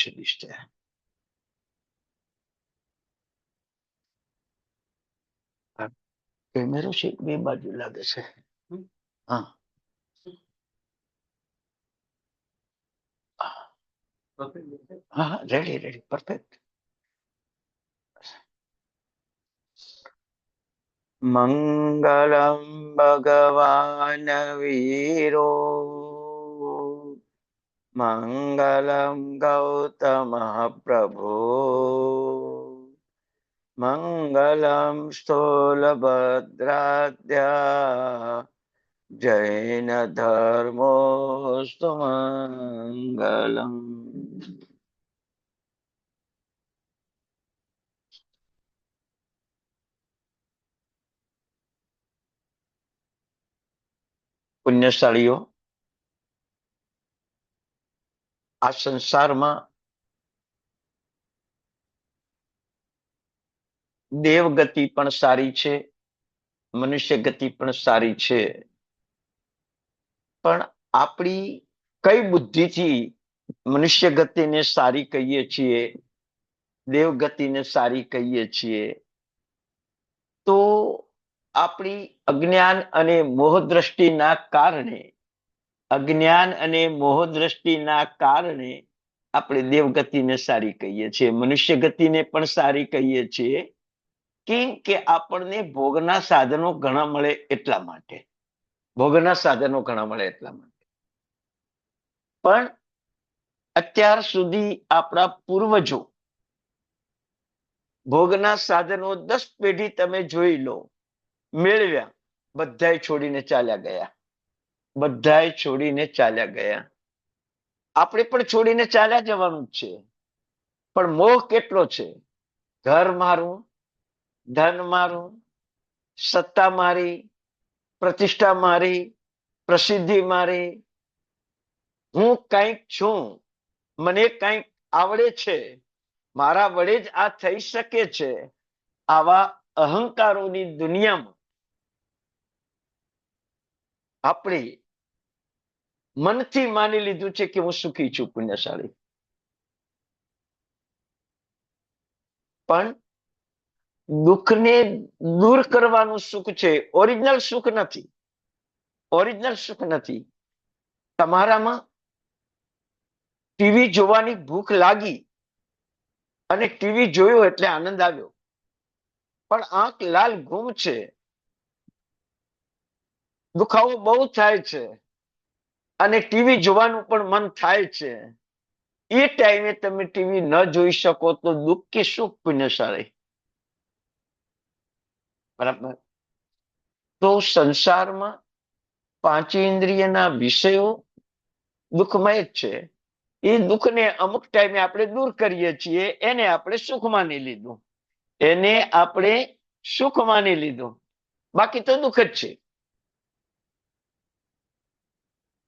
છે દિષ્ટે. કેમેરો છે બે બાજુ લાગે છે. હા હા રેડી રેડી પરફેક્ટ. મંગલમ ભગવાન વીરો મંગલમ ગૌતમ પ્રભો મંગલમ સ્થૂલભદ્રાદ્યા જૈન ધર્મોસ્તુ મંગલમ. પુણ્યશાળીઓ, આ સંસારમાં દેવગતિ પણ સારી છે, મનુષ્ય ગતિ પણ સારી છે, પણ આપણી કઈ બુદ્ધિથી મનુષ્ય ગતિને સારી કહીએ છીએ, દેવગતિને સારી કહીએ છીએ, તો આપણી અજ્ઞાન અને મોહ દ્રષ્ટિના કારણે આપણે દેવગતિને સારી કહીએ છીએ, મનુષ્ય ગતિને પણ સારી કહીએ છીએ. કેમ કે આપણને ભોગના સાધનો ઘણા મળે એટલા માટે. પણ અત્યાર સુધી આપણા પૂર્વજો ભોગના સાધનો 10 પેઢી તમે જોઈ લો, મેળવ્યા, બધાય છોડીને ચાલ્યા ગયા. આપણે પણ છોડીને ચાલ્યા જવાનું છે, પણ મોહ કેટલો છે? ઘર મારું, ધન મારું, સત્તા મારી, પ્રતિષ્ઠા મારી, પ્રસિદ્ધિ મારી, હું કંઈક છું, મને કંઈક આવડે છે, મારા વડે જ આ થઈ શકે છે. આવા અહંકારોની દુનિયામાં આપણે મનથી માની લીધું છે કે હું સુખી છું, પુણ્યશાળી. પણ દુઃખને દૂર કરવાનું સુખ છે, ઓરિજિનલ સુખ નથી. તમારામાં ટીવી જોવાની ભૂખ લાગી અને ટીવી જોયો એટલે આનંદ આવ્યો, પણ આંખ લાલ ગુમ છે, દુખાવો બહુ થાય છે અને ટીવી જોવાનું પણ મન થાય છે. એ ટાઈમે તમે ટીવી ન જોઈ શકો તો દુઃખ કે સુખ, પુણ્યશાળી? બરાબર. તો સંસારમાં પાંચેન્દ્રિયના વિષયો દુઃખમય જ છે. એ દુઃખને અમુક ટાઈમે આપણે દૂર કરીએ છીએ, એને આપણે સુખ માની લીધું. બાકી તો દુઃખ જ છે.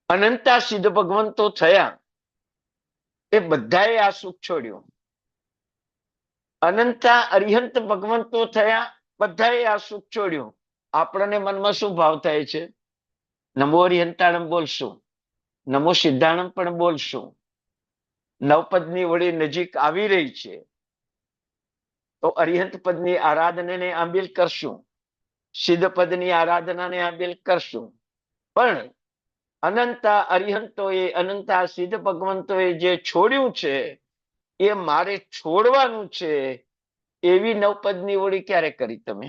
અનંતા સિદ્ધ ભગવંતો થયા, એ બધાએ આ સુખ છોડ્યું. અનંતા અરિહંત ભગવંતો થયા, બધાએ આ સુખ છોડ્યું. આપણને મનમાં શું ભાવ થાય છે? નમો અરિહંતાણમ બોલશું, નમો સિદ્ધાણમ પણ બોલશું. નવપદની વળી નજીક આવી રહી છે, તો અરિહંત પદની આરાધનાને આંબિલ કરશું, સિદ્ધ પદની આરાધનાને આંબિલ કરશું. પણ અનંતા અરિહંતોએ, અનંતા સિદ્ધ ભગવંતોએ જે છોડ્યું છે, એ મારે છોડવાનું છે. એવી નવપદની ઓળી ક્યારે કરી તમે?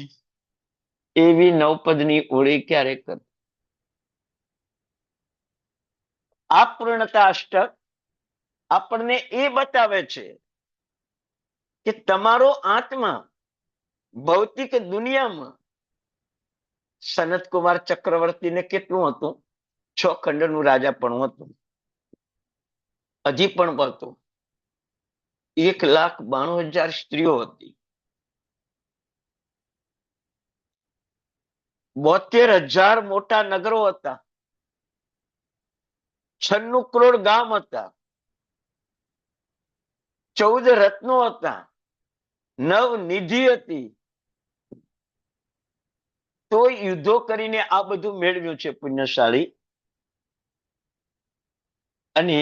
આ પૂર્ણતા અષ્ટક આપણને એ બતાવે છે કે તમારો આત્મા ભૌતિક દુનિયામાં સનતકુમાર ચક્રવર્તીને કેટલું હતું? 6 ખંડનું રાજા પણ હતું, હજી પણ હતું. 1,92,000 સ્ત્રીઓ હતી, 72,000 મોટા નગરો હતા, 96 કરોડ ગામ હતા, 14 રત્નો હતા, 9 નિધિ હતી. તો યુદ્ધો કરીને આ બધું મેળવ્યું છે, પુણ્યશાળી. અને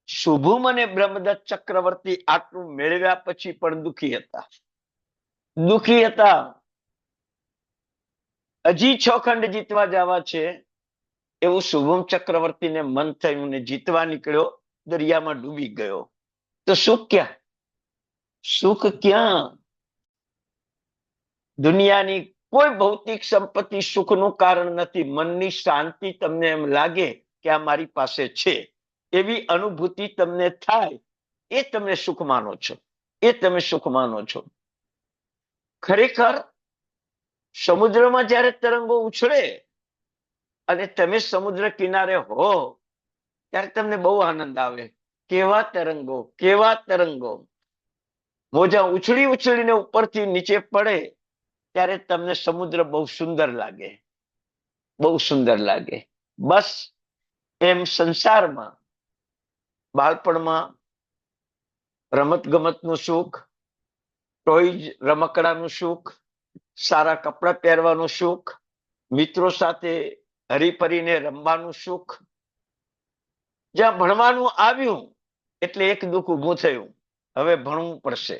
શુભુમ અને બ્રહ્મદત્ત ચક્રવર્તી આટલું મેળવ્યા પછી પણ દુઃખી હતા. હજી 6 ખંડ જીતવા જવા છે એવું શુભમ ચક્રવર્તીને મન થયું ને જીતવા નીકળ્યો, દરિયામાં ડૂબી ગયો. તો સુખ ક્યાં? દુનિયાની કોઈ ભૌતિક સંપત્તિ સુખનું કારણ નથી. મનની શાંતિ, તમને એમ લાગે કે આ મારી પાસે છે એવી અનુભૂતિ તમને થાય, એ તમે સુખ માનો છો, એ તમે સુખ માનો છો. ખરેખર સમુદ્રમાં જ્યારે તરંગો ઉછળે અને તમે સમુદ્ર કિનારે હો ત્યારે તમને બહુ આનંદ આવે. કેવા તરંગો, કેવા તરંગો! મોજા ઉછળી ઉછળીને ઉપરથી નીચે પડે ત્યારે તમને સમુદ્ર બહુ સુંદર લાગે, બહુ સુંદર લાગે. બસ એમ સંસારમાં બાળપણમાં રમત ગમતનું સુખ, ટોયઝ રમકડાનું સુખ, સારા કપડા પહેરવાનું સુખ, મિત્રો સાથે હરીફરીને રમવાનું સુખ. જ્યાં ભણવાનું આવ્યું એટલે એક દુઃખ ઊભું થયું, હવે ભણવું પડશે.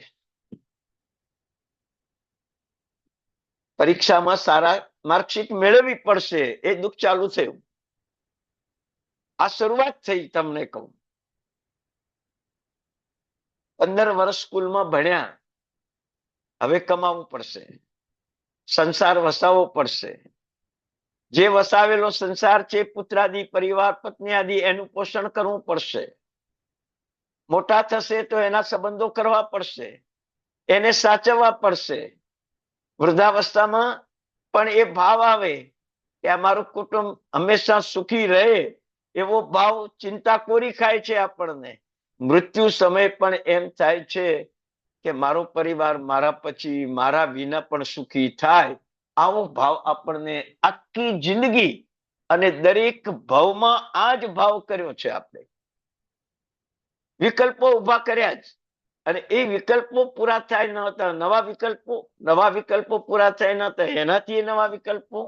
પરીક્ષામાં સારા માર્કશીટ મેળવવી પડશે, એ દુઃખ ચાલુ થયું. આ શરૂઆત થઈ. તમને કહું, 15 વર્ષ સ્કૂલમાં ભણ્યા, હવે કમાવું પડશે, સંસાર વસાવવો પડશે. જે વસાવેલો સંસાર છે, પુત્રાદિ, પરિવાર, પત્ની આદિ, એનું પોષણ કરવું પડશે. મોટા થશે તો એના સંબંધો કરવા પડશે, એને સાચવવા પડશે. વૃદ્ધાવસ્થામાં પણ એ ભાવ આવે કે અમારું કુટુંબ હંમેશા સુખી રહે, એવો ભાવ ચિંતા કોરી ખાય છે આપણને. મૃત્યુ સમય પણ એમ થાય છે કે મારો પરિવાર મારા પછી, મારા વિના પણ સુખી થાય. આવો ભાવ આપણને આખી જિંદગી અને દરેક ભાવમાં આ જ ભાવ કર્યો છે આપણે. વિકલ્પો ઉભા કર્યા જ, અને એ વિકલ્પો પૂરા થાય ન હતા, નવા વિકલ્પો પૂરા થાય ન હતા, એનાથી નવા વિકલ્પો,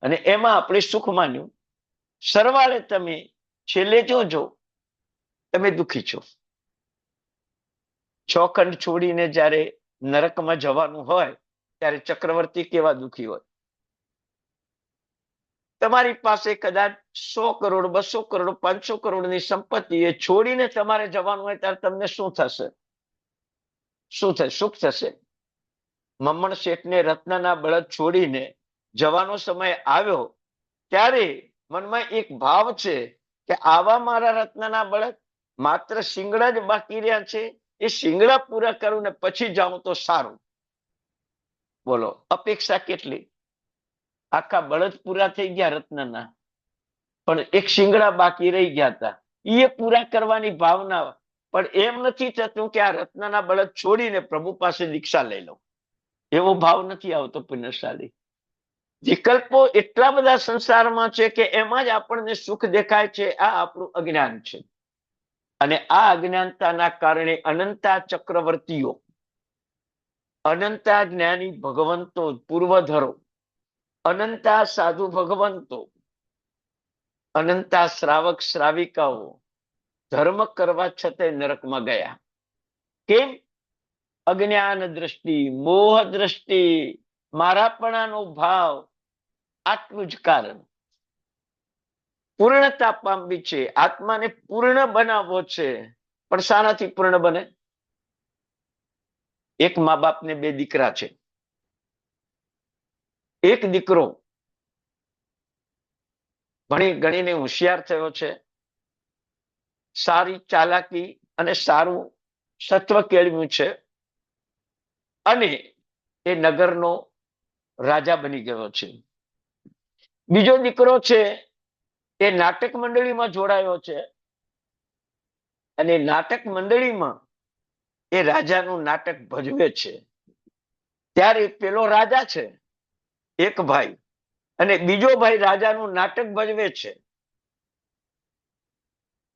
અને એમાં આપણે સુખ માન્યું. સરવાળે તમે છેલ્લે જોજો, તમે દુઃખી છો. 6 ખંડ છોડીને જ્યારે નરકમાં જવાનું હોય ત્યારે ચક્રવર્તી કેવા દુઃખી હોય. તમારી પાસે કદાચ 100 કરોડ, 200 કરોડ, 500 કરોડની સંપત્તિ એ છોડીને તમારે જવાનું હોય ત્યારે તમને શું થશે? શું થશે? સુખ થશે? મમ્મણ શેઠને રત્નના બળદ છોડીને જવાનો સમય આવ્યો ત્યારે મનમાં એક ભાવ છે કે આવા મારા રત્નના બળદ, માત્ર શિંગડા જ બાકી રહ્યા છે, એ શિંગડા પૂરા કરું ને પછી જાઉં તો સારું. બોલો, અપેક્ષા કેટલી! આખા બળદ પૂરા થઈ ગયા રત્નના, પણ એક શિંગડા બાકી રહી ગયા હતા, એ પૂરા કરવાની ભાવના. પણ એમ નથી થતું કે આ રત્નના બળદ છોડીને પ્રભુ પાસે દીક્ષા લઈ લઉં, એવો ભાવ નથી આવતો. પુણ્યશાળી વિકલ્પો એટલા બધા સંસારમાં છે કે એમાં જ આપણને સુખ દેખાય છે. આ આપણું અજ્ઞાન છે, અને આ અજ્ઞાનતાના કારણે અનંતા ચક્રવર્તીઓ, અનંતા જ્ઞાની ભગવંતો, પૂર્વધરો, અનંતા સાધુ ભગવંતો, અનંતા શ્રાવક શ્રાવિકાઓ ધર્મ કરવા છતાં નરકમાં ગયા. કેમ? અજ્ઞાન દ્રષ્ટિ, મોહ દ્રષ્ટિ, મારાપણાનો ભાવ, આટલું જ કારણ. પૂર્ણતા પામવી છે, આત્માને પૂર્ણ બનાવવો છે, પણ શાનાથી પૂર્ણ બને? એક મા બાપને 2 દીકરા છે. એક દીકરો ભણી ગણીને હોશિયાર થયો છે, સારી ચાલાકી અને સારું સત્વ કેળવ્યું છે, અને એ નગરનો રાજા બની ગયો છે. બીજો દીકરો છે એ નાટક મંડળીમાં જોડાયો છે, અને નાટક મંડળીમાં એ રાજાનું નાટક ભજવે છે. ત્યારે પેલો રાજા છે એક ભાઈ, અને બીજો ભાઈ રાજાનું નાટક ભજવે છે.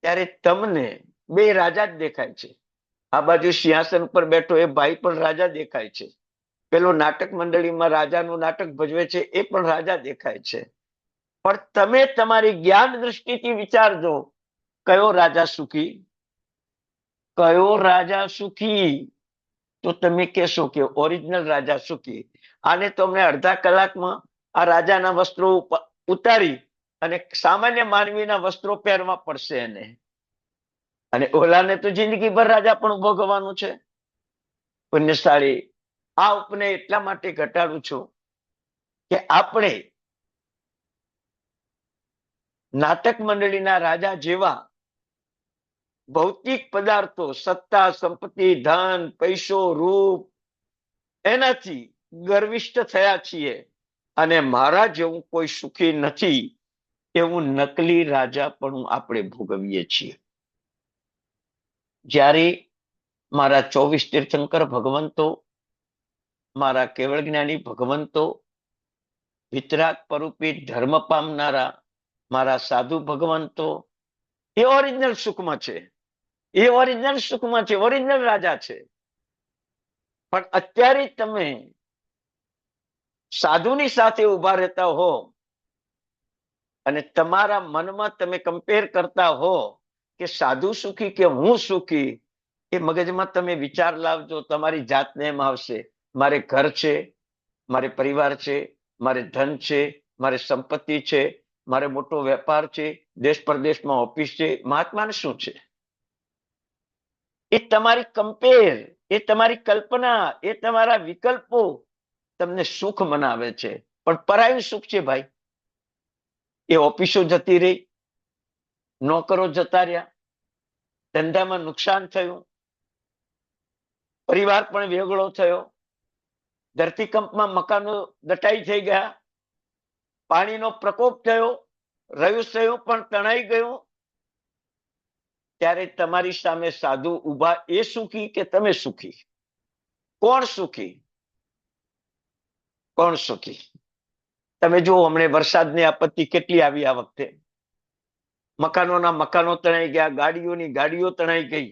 ત્યારે તમને 2 રાજા જ દેખાય છે. આ બાજુ સિંહાસન પર બેઠો એ ભાઈ પણ રાજા દેખાય છે, પેલો નાટક મંડળીમાં રાજાનું નાટક ભજવે છે એ પણ રાજા દેખાય છે. પણ તમે તમારી જ્ઞાન દ્રષ્ટિથી વિચારજો, કયો રાજા સુખી? કયો રાજા સુખી? તો તમે કહેશો કે ઓરિજિનલ રાજા સુખી. આને તો અમને અડધા કલાકમાં આ રાજાના વસ્ત્રો ઉતારી અને સામાન્ય માનવીના વસ્ત્રો પહેરવા પડશે એને. અને ઓલાને તો જિંદગીભર રાજા પણ ભોગવવાનું છે. પુણ્યશાળી, આ ઉપને એટલા માટે ઘટાડું છું કે આપણે નાટક મંડળીના રાજા જેવા ભૌતિક પદાર્થો, સત્તા, સંપત્તિ, ધન, પૈસો, રૂપ, એનાથી ગર્વિષ્ઠ થયા છીએ. અને મારા જેવું કોઈ સુખી નથી એવું નકલી રાજા પણ આપણે ભોગવીએ છીએ. જ્યારે મારા 24 તીર્થંકર ભગવંતો, મારા કેવળ જ્ઞાની ભગવંતો, વિતરાગ પરૂપી ધર્મ પામનારા મારા સાધુ ભગવંતો, એ ઓરિજિનલ સુખમાં છે. એ ઓરિજિનલ સુખમાં છે, ઓરિજિનલ રાજા છે. પણ અત્યારે તમે સાધુની સાથે ઉભા રહેતા હો અને તમારા મનમાં તમે કમ્પેર કરતા હો કે સાધુ સુખી કે હું સુખી, એ મગજમાં તમે વિચાર લાવજો. તમારી જાતને એમ આવશે, મારે ઘર છે, મારે પરિવાર છે, મારે ધન છે, મારે સંપત્તિ છે, મારે મોટો વેપાર છે, દેશ પરદેશમાં ઓફિસ છે, મહાત્માને શું છે? એ તમારી કમ્પેર, એ તમારી કલ્પના, એ તમારા વિકલ્પો તમને સુખ મનાવે છે. પણ પરાયું સુખ છે ભાઈ. એ ઓફિસો જતી રહી, નોકરો જતા રહ્યા, ધંધામાં નુકસાન થયું, પરિવાર પણ વેગળો થયો, ધરતીકંપમાં મકાનો દટાઈ થઈ ગયા, પાણીનો પ્રકોપ થયો, રહ્યું પણ તણાઈ ગયું. ત્યારે તમારી સામે સાધુ ઉભા, એ સુખી કે તમે સુખી? કોણ સુખી? કોણ સુખી? તમે જુઓ, હમણાં વરસાદની આપત્તિ કેટલી આવી આ વખતે. મકાનોના મકાનો તણાઈ ગયા, ગાડીઓની ગાડીઓ તણાઈ ગઈ.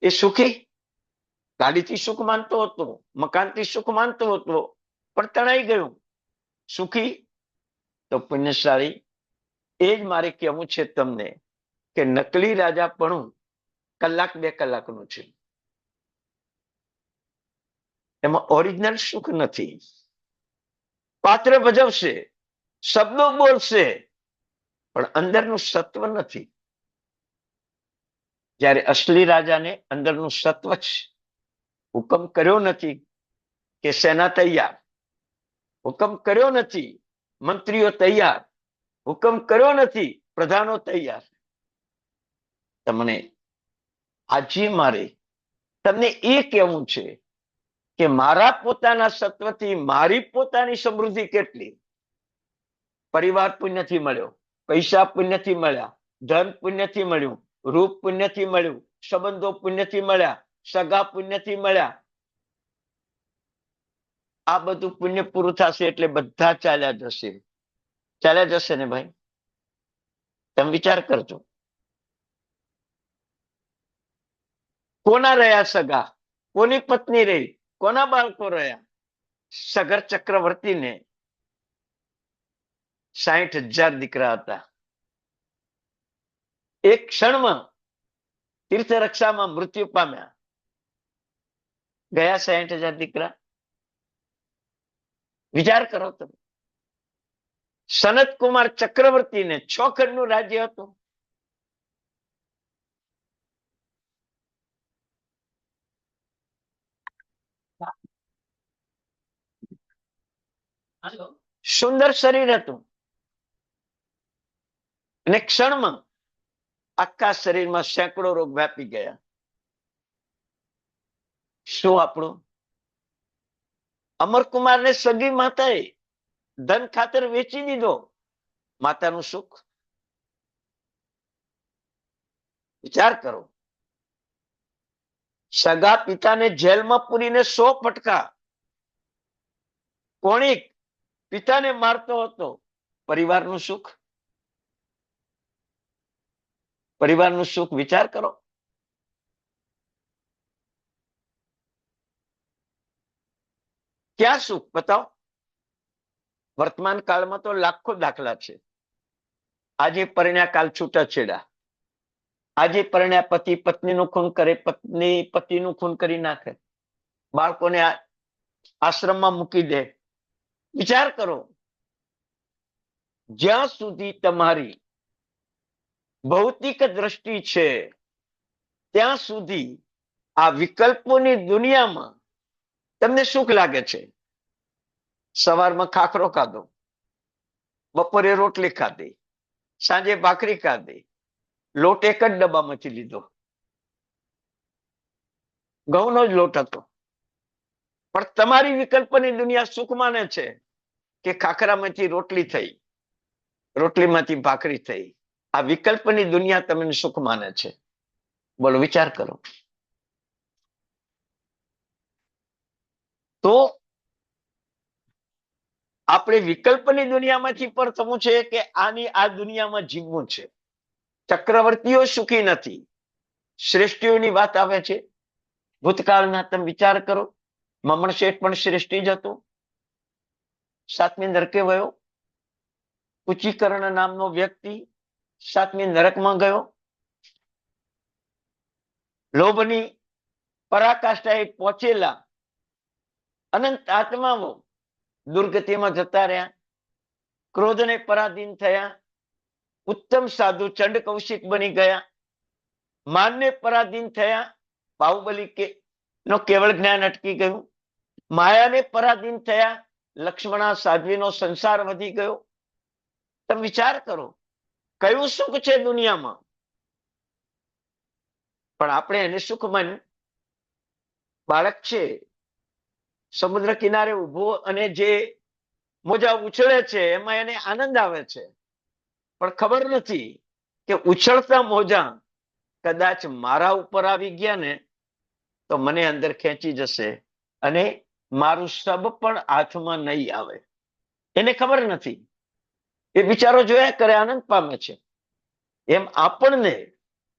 એ સુખી? ગાડીથી સુખ માનતો હતો, મકાનથી સુખ માનતો હતો, પણ તણાઈ ગયું. સુખી? તો પુણ્યશાળી, એ જ મારે કહેવું છે તમને કે નકલી રાજા પણ કલાક બે કલાકનું છે. એમાં ઓરિજિનલ સુખ નથી. પાત્ર ભજવશે, શબ્દો બોલશે, પણ અંદરનું સત્વ નથી. જ્યારે અસલી રાજાને અંદરનું સત્વ છે. હુકમ કર્યો નથી કે સેના તૈયાર, હુકમ કર્યો નથી મંત્રીઓ તૈયાર, હુકમ કર્યો નથી પ્રધાનો તૈયાર. તમને આજે મારે તમને એ કહેવું છે કે મારા પોતાના સત્વથી મારી પોતાની સમૃદ્ધિ કેટલી. પરિવાર પુણ્યથી મળ્યો, પૈસા પુણ્યથી મળ્યા, ધન પુણ્યથી મળ્યું, રૂપ પુણ્યથી મળ્યું, સંબંધો પુણ્યથી મળ્યા, સગા પુણ્યથી મળ્યા. આ બધું પુણ્ય પૂરું થશે એટલે બધા ચાલ્યા જશે. ચાલ્યા જશે ને ભાઈ? તમે વિચાર કરજો. કોના રહ્યા સગા? કોની પત્ની રહી? કોના બાળકો રહ્યા? સગર ચક્રવર્તીને 60,000 દીકરા હતા. એક ક્ષણમાં તીર્થ રક્ષામાં મૃત્યુ પામ્યા. ગયા 60,000 દીકરા. વિચાર કરો તમે. સનત કુમાર ચક્રવર્તીને 6 ખંડનું રાજ્ય હતું. સુંદર શરીર હતું અને ક્ષણમાં આખા શરીરમાં સેંકડો રોગ વ્યાપી ગયા. શું આપણું? અમરકુમારને સગી માતાએ ધન ખાતર વેચી દીધો. માતાનું સુખ? વિચાર કરો. સગા પિતાને જેલમાં પૂરીને 100 ફટકા. કોણિક પિતાને મારતો હતો. પરિવારનું સુખ? પરિવારનું સુખ વિચાર કરો. ક્યાં સુખ બતાવો? વર્તમાન કાળમાં તો લાખો દાખલા છે. આજે પરિણ્યા કાલ છૂટાછેડા. આજે પરણ્યા પતિ પત્નીનું ખૂન કરે, પત્ની પતિનું ખૂન કરી નાખે, બાળકોને આશ્રમમાં મૂકી દે. વિચાર કરો, જ્યાં સુધી તમારી ભૌતિક દ્રષ્ટિ છે ત્યાં સુધી આ વિકલ્પોની દુનિયામાં તમને સુખ લાગે છે. સવારમાં ખાખરો ખાધો, બપોરે રોટલી ખાધી, સાંજે ભાખરી ખાધી, લોટ એક જ ડબ્બામાંથી લીધો, ઘઉંનો જ લોટ હતો. પણ તમારી વિકલ્પની દુનિયા સુખ માને છે કે ખાખરામાંથી રોટલી થઈ, રોટલીમાંથી ભાખરી થઈ. આ વિકલ્પની દુનિયા તમને સુખ માને છે. બોલો, વિચાર કરો. તો આપણે વિકલ્પની દુનિયામાંથી પણ થવું છે કે આની આ દુનિયામાં જીવવું છે. ચક્રવર્તીઓ સુખી નથી, શ્રેષ્ઠીઓની વાત આવે છે. ભૂતકાળના તમે વિચાર કરો, મમણ શેઠ પણ શ્રેષ્ઠી જ હતો, 7મી નરકે વયો. કુચીકર્ણ નામનો વ્યક્તિ 7મી નરકમાં ગયો. લોભની પરાકાષ્ઠાએ પહોંચેલા અનંત આત્માઓ દુર્ગતિમાં જતા રહ્યા, ક્રોધને પરાધીન થયા. ઉત્તમ સાધુ ચંડ કૌશિક બની ગયા, માનને પરાધીન થયા. બાહુબલી નો કેવળ જ્ઞાન અટકી ગયું. માયાને પરાધીન થયા, લક્ષ્મણા સાધ્વીનો સંસાર વધી ગયો. તમે વિચાર કરો, કયું સુખ છે દુનિયામાં? પણ આપણે એને સુખ માન્યું. બાળક છે સમુદ્ર કિનારે ઉભો અને જે મોજા ઉછળે છે એમાં એને આનંદ આવે છે, પણ ખબર નથી કે ઉછળતા મોજા કદાચ મારા ઉપર આવી ગયા ને તો મને અંદર ખેંચી જશે અને મારું સબ પણ હાથમાં નહીં આવે. એને ખબર નથી. એ બિચારો જોયા કરે, આનંદ પામે છે. એમ આપણને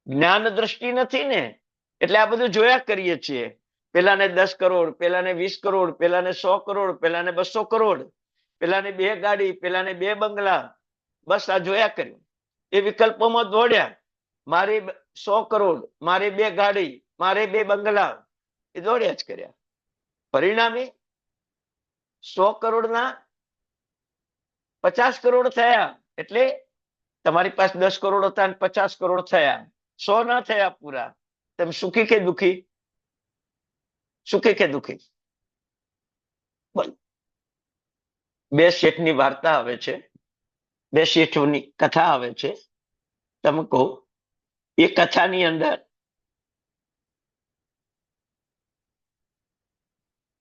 જ્ઞાન દ્રષ્ટિ નથી ને, એટલે આ બધું જોયા કરીએ છીએ. પેલાને 10 કરોડ, પેલાને 20 કરોડ, પેલાને 100 કરોડ, પેલાને 200 કરોડ, પેલાને 2 ગાડી, પેલાને 2 બંગલા. બસ આ જોયા કર્યું. એ વિકલ્પોમાં દોડ્યા. મારે 100 કરોડ, મારે 2 ગાડી, મારે 2 બંગલા, એ દોડ્યા જ કર્યા. પરિણામે 100 કરોડના 50 કરોડ થયા. એટલે તમારી પાસે 10 કરોડ હતા અને 50 કરોડ થયા, 100 ના થયા પૂરા. તમે સુખી કે દુખી? સુખી કે દુખી? બોલ. 2 શેઠની વાર્તા આવે છે, 2 શેઠોની કથા આવે છે. તમે કહો, એ કથાની અંદર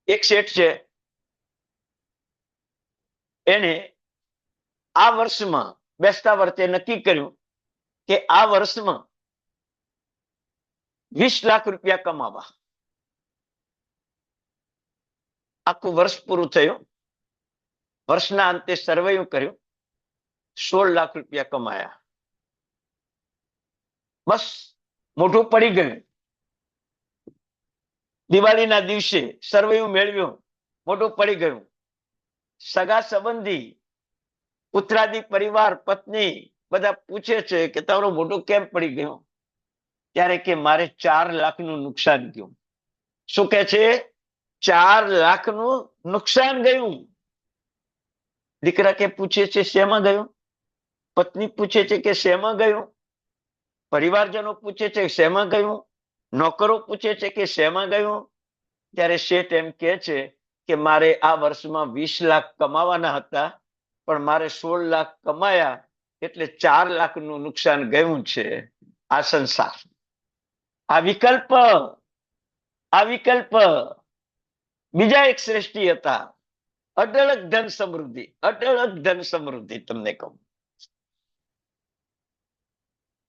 એક શેઠ છે, એને આ વર્ષમાં બેસતા વર્ષે નક્કી કર્યું કે આ વર્ષમાં 20 લાખ રૂપિયા કમાવા. આખું વર્ષ પૂરું થયું. વર્ષના અંતે સર્વેયું કર્યું, 16 લાખ રૂપિયા કમાયા. બસ મોઢું પડી ગયું. દિવાળીના દિવસે સર્વેયું મેળવ્યું, મોઢું પડી ગયું. સગા સંબંધી, પુત્રાદિ પરિવાર, પત્ની બધા પૂછે છે કે તારું મોઢું કેમ પડી ગયું? ત્યારે કે મારે 4 લાખનું નુકસાન ગયું. શું કે છે? 4 લાખનું નુકસાન ગયું. દીકરા કે પૂછે છે શેમાં ગયું? પત્ની પૂછે છે કે શેમાં ગયું? પરિવારજનો પૂછે છે શેમાં ગયું? નોકરો પૂછે છે કે શેમાં ગયું? ત્યારે શેઠ એમ કે છે કે મારે આ વર્ષમાં 20 લાખ કમાવાના હતા, પણ મારે 16 લાખ કમાયા, એટલે 4 લાખનું નુકસાન ગયું છે. આ સંસાર, આ વિકલ્પ, આ વિકલ્પ. બીજા એક શ્રેષ્ઠી હતા, અઢળક ધન સમૃદ્ધિ, અઢળક ધન સમૃદ્ધિ. તમને કહું,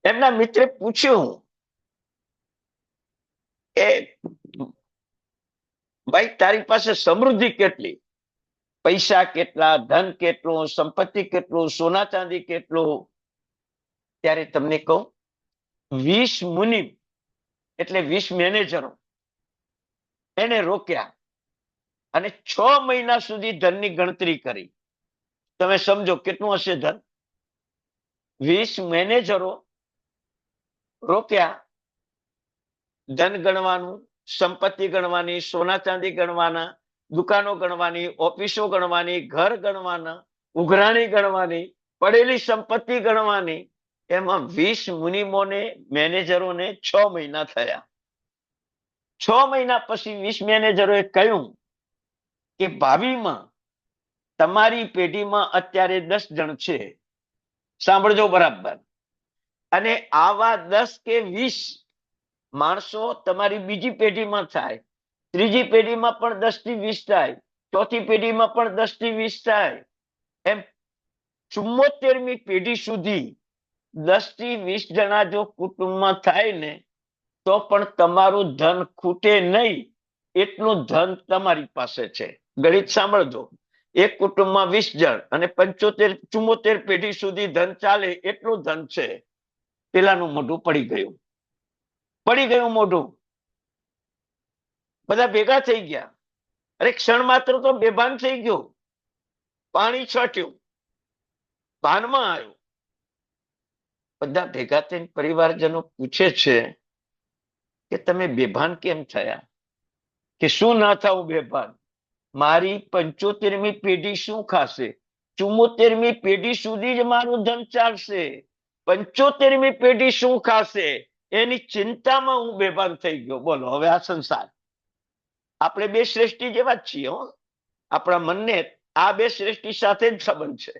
એમના મિત્રે પૂછ્યું કે ભાઈ તારી પાસે સમૃદ્ધિ કેટલી? પૈસા કેટલા, ધન કેટલું, સંપત્તિ કેટલું, સોના ચાંદી કેટલું? ત્યારે તમને કહું, 20 મુનિ એટલે 20 મેનેજરો એને રોક્યા અને 6 મહિના સુધી ધનની ગણતરી કરી. તમે સમજો કેટલું હશે ધન? 20 મેનેજરો રોક્યા. ધન ગણવાનું, સંપત્તિ ગણવાની, સોના ચાંદી ગણવાના, દુકાનો ગણવાની, ઓફિસો ગણવાની, ઘર ગણવાના, ઉઘરાણી ગણવાની, પડેલી સંપત્તિ ગણવાની. એમાં 20 મુનિમોને, મેનેજરોને 6 મહિના થયા. 6 મહિના પછી 20 મેનેજરોએ કહ્યું કે ભાવિમાં તમારી પેઢીમાં અત્યારે 10 જણ છે, સાંભળજો બરાબર, અને આવા 10 કે 20 માણસો તમારી બીજી પેઢીમાં થાય, ત્રીજી પેઢીમાં પણ 10 થી 20 થાય, ચોથી પેઢીમાં પણ 10 થી 20 થાય, એમ 74મી પેઢી સુધી 10 થી 20 જણા જો કુટુંબમાં થાય ને તો પણ તમારું ધન ખૂટે નહીં, એટલું ધન તમારી પાસે છે. ગણિત સાંભળજો, એક કુટુંબમાં 20 જણ અને 74 પેઢી સુધી ધન ચાલે એટલું ધન છે. પેલાનું મોઢું પડી ગયું મોઢું. બધા ભેગા થઈ ગયા. અરે ક્ષણ માત્ર તો બેભાન થઈ ગયો. પાણી છટ્યું, ભાનમાં આવ્યું. બધા ભેગા થઈને પરિવારજનો પૂછે છે કે તમે બેભાન કેમ થયા? કે શું ના થવું બેભાન? મારી 75મી પેઢી શું ખાશે? 74મી પેઢી સુધી જ મારું ધન ચાલશે. 75મી પેઢી શું ખાશે એની ચિંતામાં હું બેભાન થઈ ગયો. બોલો, હવે આ સંસાર, આપણે બે શ્રેષ્ઠી જેવા જ છીએ. આપણા મનને આ બે શ્રેષ્ઠી સાથે જ સંબંધ છે,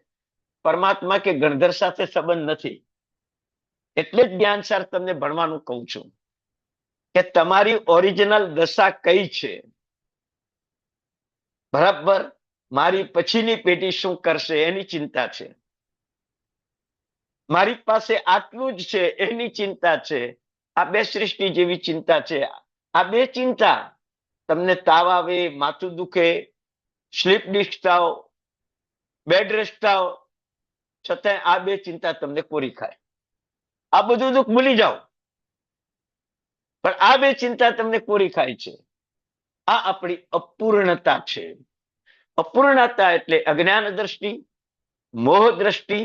પરમાત્મા કે ગણધર સાથે સંબંધ નથી. એટલે જ જ્ઞાનસાર તમને ભણવાનું કહું છું કે તમારી ઓરિજિનલ દશા કઈ છે. બરાબર, મારી પછીની પેઢી શું કરશે એની ચિંતા છે, મારી પાસે આટલું જ છે એની ચિંતા છે. આ બે સૃષ્ટિ જેવી ચિંતા છે. આ બે ચિંતા, તમને તાવ આવે, માથું દુખે, સ્લીપ ડિસ્ક થાવ, બેડ રેસ્ટ થાવ, છતાં આ બે ચિંતા તમને કોરી ખાય. આ બધું દુઃખ ભૂલી જાઓ, પણ આ બે ચિંતા તમને કોરી ખાય છે. આ આપણી અપૂર્ણતા છે. અપૂર્ણતા એટલે અજ્ઞાન દ્રષ્ટિ, મોહ દ્રષ્ટિ.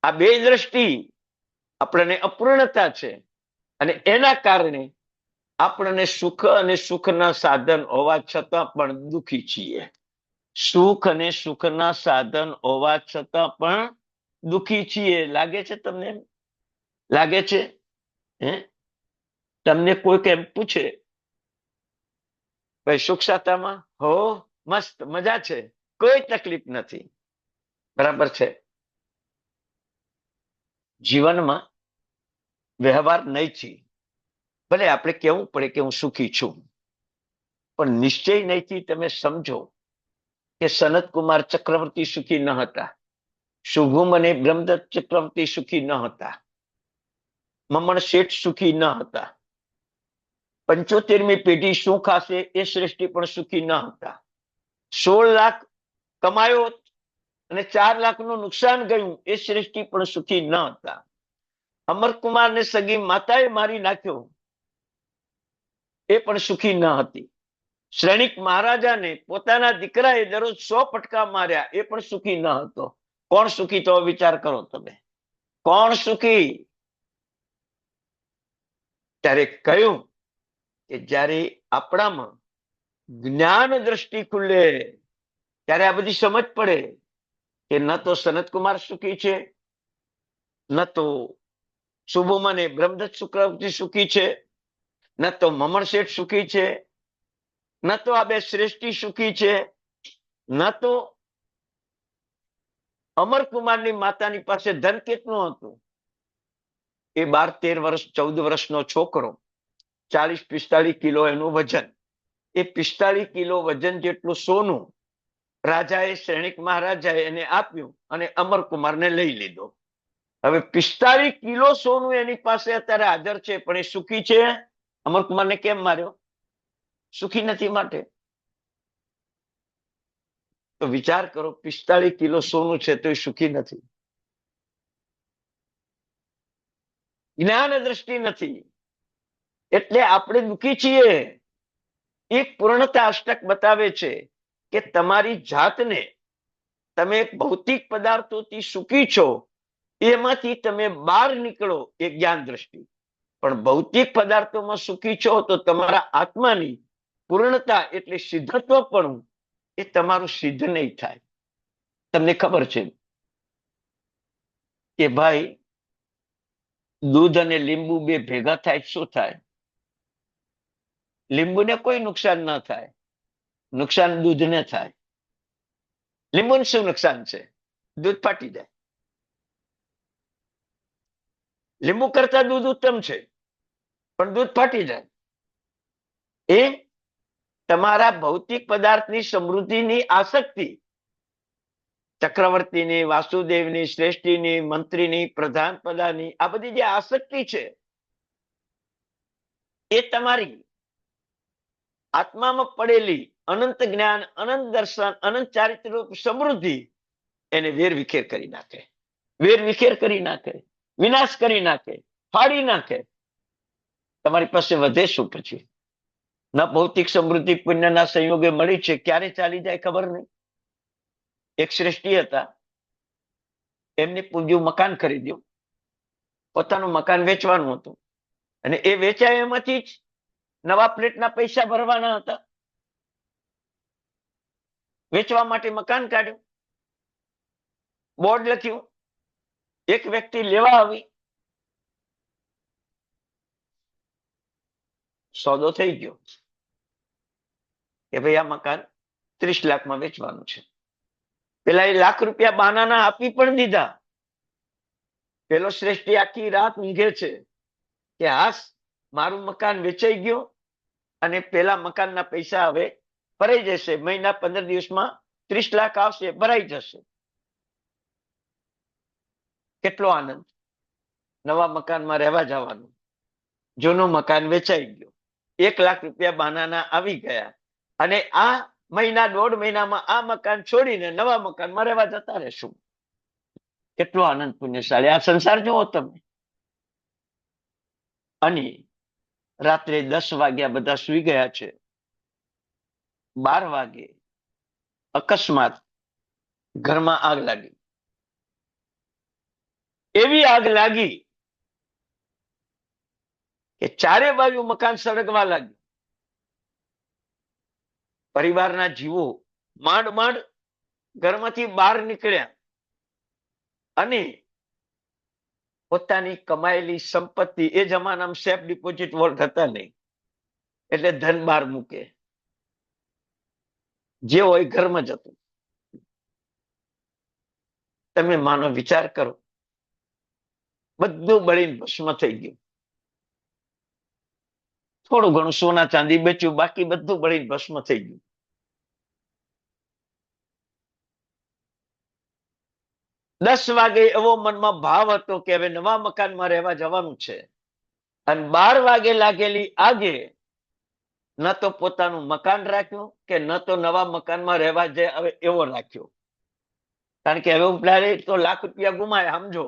આ બે દ્રષ્ટિ આપણને અપૂર્ણતા છે, અને એના કારણે આપણને સુખ અને સુખના સાધન હોવા છતાં પણ દુઃખી છીએ. સુખ અને સુખના સાધન હોવા છતાં પણ દુઃખી છીએ. લાગે છે તમને? લાગે છે? તમને કોઈક એમ પૂછે, ભાઈ સુખ સાતામાં હો, મસ્ત મજા છે, કોઈ તકલીફ નથી, બરાબર છે? જીવનમાં વ્યવહાર નહીંથી ભલે આપણે કહેવું પડે કે હું સુખી છું, પણ નિશ્ચય નહીંથી તમે સમજો કે સનત કુમાર ચક્રવર્તી સુખી ન હતા, શુભમ અને બ્રહ્મદત્ત ચક્રવર્તી સુખી ન હતા, મમણ શેઠ સુખી ન હતા, 75મી પેઢી શું ખાશે એ શ્રેષ્ઠી પણ સુખી ન હતા. 16 લાખ કમાયો અને 4 લાખનું નુકસાન ગયું એ શ્રેષ્ઠી પણ સુખી ન હતા. અમરકુમારને સગી માતાએ મારી નાખ્યો એ પણ સુખી ન હતી. શ્રેણિક મહારાજાને પોતાના દીકરાએ દરરોજ 100 પટકા માર્યા એ પણ સુખી ન હતો. કોણ સુખી? તો વિચાર કરો તમે, કોણ સુખી? ત્યારે કહ્યું કે જ્યારે આપણામાં જ્ઞાન દ્રષ્ટિ ખુલે ત્યારે આ બધી સમજ પડે કે ન તો સનતકુમાર સુખી છે, ન તો શુભમ અને બ્રહ્મદત્ત ચક્રવર્તી સુખી છે, ન તો મમણ શેઠ સુખી છે, ન તો આ બે શ્રેષ્ઠી સુખી છે, ન તો અમરકુમારની માતાની પાસે ધન કેટલું હતું. એ 12-13 વર્ષ 14 વર્ષનો છોકરો, 40-45 કિલો એનું વજન, એ 45 કિલો વજન જેટલું સોનું રાજાએ, સૈનિક મહારાજાએ એને આપ્યું અને અમરકુમારને લઈ લીધો. હવે 45 કિલો સોનું એની પાસે અત્યારે હાજર છે, પણ એ સુખી છે? અમરકુમારને કેમ માર્યો? સુખી નથી માટે. તો વિચાર કરો, 45 કિલો સોનું છે તો એ સુખી નથી. જ્ઞાન દ્રષ્ટિ નથી એટલે આપણે દુઃખી છીએ. એક પૂર્ણતા અષ્ટક બતાવે છે કે તમારી જાતને તમે ભૌતિક પદાર્થોથી સુખી છો એમાંથી તમે બહાર નીકળો એ જ્ઞાન દ્રષ્ટિ. પણ ભૌતિક પદાર્થોમાં સુખી છો તો તમારા આત્માની પૂર્ણતા એટલે સિદ્ધત્વ પણ એ તમારું સિદ્ધ નહીં થાય. તમને ખબર છે કે ભાઈ દૂધ અને લીંબુ બે ભેગા થાય શું થાય? લીંબુને કોઈ નુકસાન ન થાય, નુકસાન દૂધને થાય. લીંબુને શું નુકસાન છે? દૂધ ફાટી જાય. લીંબુ કરતા દૂધ ઉત્તમ છે, પણ દૂધ ફાટી જાય. એ તમારા ભૌતિક પદાર્થની સમૃદ્ધિની આસક્તિ, ચક્રવર્તીની, વાસુદેવની, શ્રેષ્ઠીની, મંત્રીની, પ્રધાન પદાની, આ બધી જે આસક્તિ છે એ તમારી આત્મામાં પડેલી અનંત જ્ઞાન, અનંત દર્શન, અનંત ચારિત્ર રૂપ સમૃદ્ધિ એને વેરવિખેર કરી નાખે, વેરવિખેર કરી નાખે, વિનાશ કરી નાખે, ફાડી નાખે. તમારી પાસે વધે શું પછી? ન ભૌતિક સમૃદ્ધિ પુણ્યના સંયોગે મળી છે, ક્યારે ચાલી જાય ખબર નહીં. એક શ્રેષ્ઠી હતા, એમને પૂજ્યું મકાન ખરીદ્યું, પોતાનું મકાન વેચવાનું હતું, અને એ વેચાય એમાંથી જ નવા પ્લેટના પૈસા ભરવાના હતા. વેચવા માટે મકાન કાઢ્યું, બોર્ડ લખ્યું, એક વ્યક્તિ લેવા આવી, સોદો થઈ ગયો કે ભાઈ આ મકાન 30 લાખમાં વેચવાનું છે. પેલા એ લાખ રૂપિયા બહાનાના આપી પણ દીધા. પેલો શ્રેષ્ઠી આખી રાત ઊંઘે છે કે હાસ મારું મકાન વેચાઈ ગયું અને પેલા મકાનના પૈસા હવે ભરાઈ જશે, મહિના 15 દિવસમાં 30 લાખ આવશે, ભરાઈ જશે. કેટલો આનંદ! નવા મકાનમાં રહેવા જવાનું. જૂનું મકાન વેચાઈ ગયું, 1 લાખ રૂપિયા બહાનાના આવી ગયા, અને આ મહિના 1.5 મહિનામાં આ મકાન છોડીને નવા મકાનમાં રહેવા જતા રહેશું. કેટલો આનંદ પુણ્યશાળી! આ સંસાર જુઓ તમે. અને રાત્રે 10 વાગ્યા બધા સુઈ ગયા છે, 12 વાગે અકસ્માત ઘરમાં આગ લાગી. એવી આગ લાગી કે ચારે બાજુ મકાન સળગવા લાગ્યું. પરિવારના જીવો માંડ માંડ ઘરમાંથી બહાર નીકળ્યા અને પોતાની કમાયેલી સંપત્તિ, એ જમાનામાં સેફ ડિપોઝિટ વોલ્ટ હતા નહીં, એટલે ધન બહાર મૂકે, જે હોય ઘરમાં જતું. તમે માનો વિચાર કરો, બધું બળીને ભસ્મ થઈ ગયું. થોડું ઘણું સોના ચાંદી બેચ્યું, બાકી બધું બળીને ભસ્મ થઈ ગયું. દસ વાગે એવો મનમાં ભાવ હતો કે હવે નવા મકાનમાં રહેવા જવાનું છે, અને 12 વાગે લાગેલી આગે ન તો પોતાનું મકાન રાખ્યું કે ન તો નવા મકાનમાં રહેવા જાય હવે એવો રાખ્યો. કારણ કે હવે તો લાખ રૂપિયા ગુમાય. સમજો,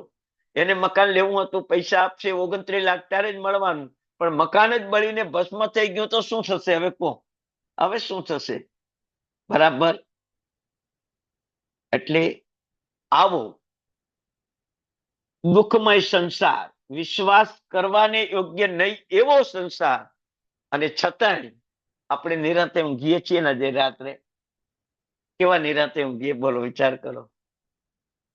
એને મકાન લેવું હતું, પૈસા આપશે 29 લાખ ત્યારે જ મળવાનું, પણ મકાન જ બળીને ભસ્મ થઈ ગયું તો શું થશે? હવે કહો, હવે શું થશે? બરાબર. એટલે આવો દુઃખમય સંસાર, વિશ્વાસ કરવાને યોગ્ય નહીં એવો સંસાર, અને છતાંય આપણે નિરાંતે ઊંઘીએ છીએ ને જે રાત્રે, કેવા નિરાંતે ઊંઘીએ બોલો, વિચાર કરો.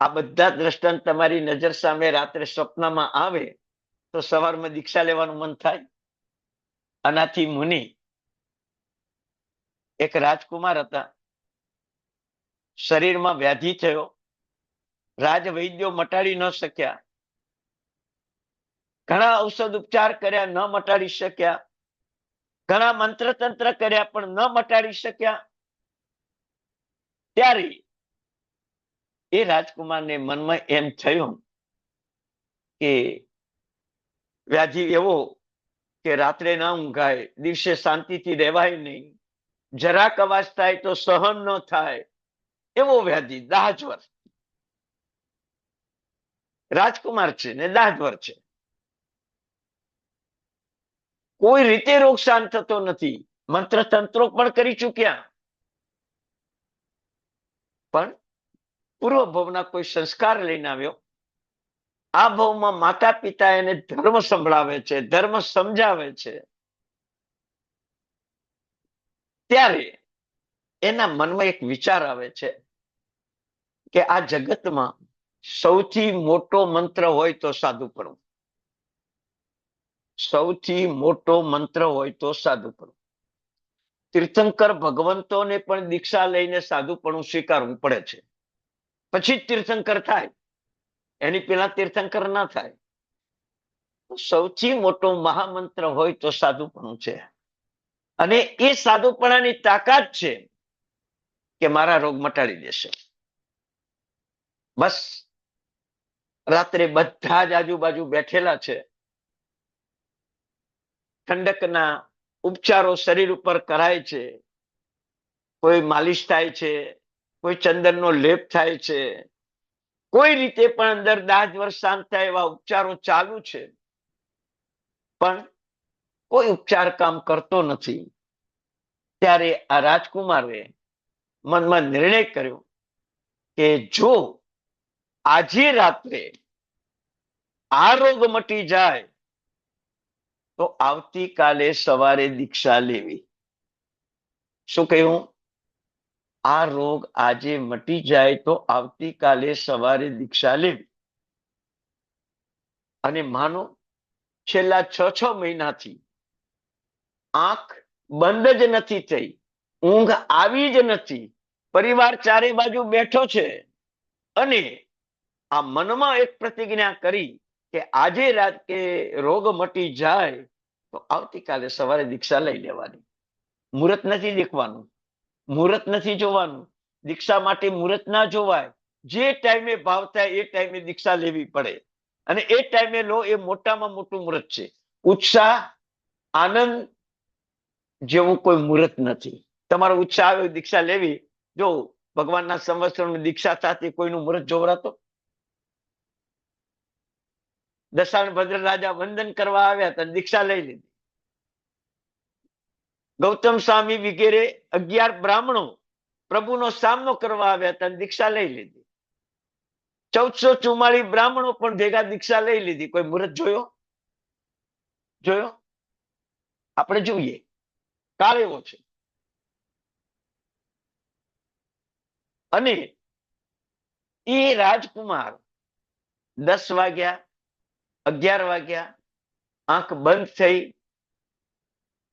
આ બધા દ્રષ્ટાંત તમારી નજર સામે રાત્રે સ્વપ્નમાં આવે તો સવારમાં દીક્ષા લેવાનું મન થાય. અનાથી મુનિ એક રાજકુમાર હતા, શરીરમાં વ્યાધિ થયો, રાજવૈદ્યો મટાડી ન શક્યા, ઘણા ઔષધ ઉપચાર કર્યા, ન મટાડી શક્યા, ઘણા મંત્ર તંત્ર કર્યા પણ ન મટાડી શક્યા. ત્યારે એ રાજકુમારને મનમાં એમ થયું કે વ્યાધિ એવો કે રાત્રે ના ઊંઘાય, દિવસે શાંતિથી રહેવાય નહીં, જરાક અવાજ થાય તો સહન ન થાય એવો વ્યાધિ, દાહજ્વર. રાજકુમાર છે ને દાહજ્વર છે, કોઈ રીતે રોગ શાંત થતો નથી, મંત્ર તંત્રો પણ કરી ચૂક્યા, પણ પૂર્વ ભવના કોઈ સંસ્કાર લઈને આવ્યો આ ભાવમાં માતા પિતા એને ધર્મ સંભળાવે છે, ધર્મ સમજાવે છે, ત્યારે એના મનમાં એક વિચાર આવે છે કે આ જગતમાં સૌથી મોટો મંત્ર હોય તો સાધુપણું. સૌથી મોટો મંત્ર હોય તો સાધુપણું. તીર્થંકર ભગવંતોને પણ દીક્ષા લઈને સાધુપણું સ્વીકારવું પડે છે, પછી જ તીર્થંકર થાય, એની પેલા તીર્થંકર ના થાય. સૌથી મોટો મહામંત્ર હોય તો સાધુપણું છે. અને એ સાધુપણાની તાકાત છે કે મારા રોગ મટાડી દેશે. બસ રાત્રે બધા જ આજુબાજુ બેઠેલા છે, ઠંડકના ઉપચારો શરીર ઉપર કરાય છે, કોઈ માલિશ થાય છે, કોઈ ચંદનનો લેપ થાય છે, કોઈ રીતે પણ અંદર દાહ વર્ષ શાંત થાય એવા ઉપચારો ચાલુ છે, પણ કોઈ ઉપચાર કામ કરતો નથી. ત્યારે આ રાજકુમારે મનમાં નિર્ણય કર્યો કે જો આજે રાત્રે આ રોગ મટી જાય તો આવતીકાલે સવારે દીક્ષા લેવી. શું કહ્યું? આ રોગ આજે મટી જાય તો આવતીકાલે સવારે દીક્ષા લેવી. અને માનો છેલ્લા 6 મહિનાથી આંખ બંધ જ નથી થઈ, ઊંઘ આવી જ નથી, પરિવાર ચારે બાજુ બેઠો છે, અને આ મનમાં એક પ્રતિજ્ઞા કરી કે આજે રાત કે રોગ મટી જાય તો આવતીકાલે સવારે દીક્ષા લઈ લેવાની. મુહૂર્ત નથી દેખવાનું, મુહૂર્ત નથી જોવાનું, દીક્ષા માટે મુહૂર્ત ના જોવાય. જે ટાઈમે ભાવ થાય એ ટાઈમે દીક્ષા લેવી પડે, અને એ ટાઈમે લો એ મોટામાં મોટું મુહૂર્ત છે. ઉત્સાહ આનંદ જેવું કોઈ મુહૂર્ત નથી. તમારો ઉત્સાહ આવે દીક્ષા લેવી, જો ભગવાનના સંવત્સરની દીક્ષા થતી કોઈનું મુહૂર્ત જોવરાતો? દશાણ ભદ્ર રાજા વંદન કરવા આવ્યા હતા, દીક્ષા લઈ લીધી. ગૌતમ સ્વામી વગેરે 11 બ્રાહ્મણો પ્રભુનો સામનો કરવા આવ્યા હતા, દીક્ષા લઈ લીધી. 1444 બ્રાહ્મણો પણ ભેગા દીક્ષા લઈ લીધી. કોઈ મુહૂર્ત જોયો? જોયો? આપણે જોઈએ, કાળ એવો છે. અને એ રાજકુમાર 10 વાગ્યા, 11 વાગ્યા, આંખ બંધ થઈ,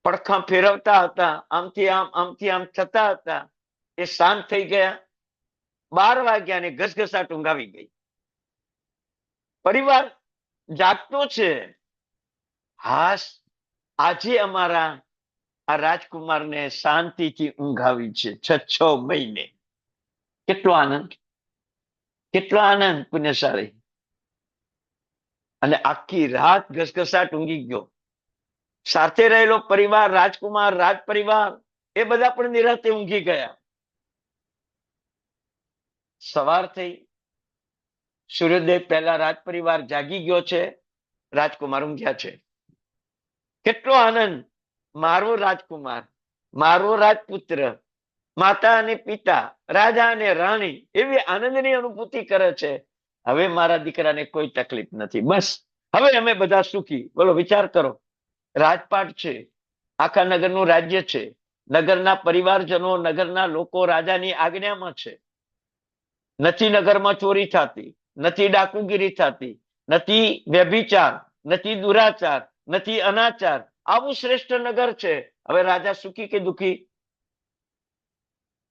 પડખા ફેરવતા હતા, આમથી આમ આમથી આમ થતા હતા, એ શાંત થઈ ગયા. 12 વાગ્યા ને ઘસઘસાટ ઊંઘ આવી ગઈ. પરિવાર જાગતો છે. હાશ, આજે અમારા આ રાજકુમારને શાંતિથી ઊંઘ આવી છે. 6 મહિને કેટલો આનંદ, કેટલો આનંદ પુણ્યશાળી. અને આખી રાત ઘસઘસાટ ઊંઘી ગયો. સાથે રહેલો પરિવાર, રાજકુમાર, રાજ પરિવાર, એ બધા પણ નિરાતે ઊંઘી ગયા. સવાર થઈ, સૂર્યોદય પહેલા રાજ પરિવાર જાગી ગયો છે, રાજકુમાર ઊંઘ્યા છે. કેટલો આનંદ! મારો રાજકુમાર, મારો રાજપુત્ર, માતા અને પિતા, રાજા અને રાણી એવી આનંદની અનુભૂતિ કરે છે. હવે મારા દીકરાને કોઈ તકલીફ નથી, બસ હવે અમે બધા સુખી. બોલો, વિચાર કરો. રાજપાટ છે, આખા નગરનું રાજ્ય છે, નગરના પરિવારજનો, નગરના લોકો રાજાની આજ્ઞામાં છે. નથી નગરમાં ચોરી થતી, નથી ડાકુગીરી થતી, નથી વ્યભિચાર, નથી દુરાચાર, નથી અનાચાર. આવું શ્રેષ્ઠ નગર છે. હવે રાજા સુખી કે દુખી?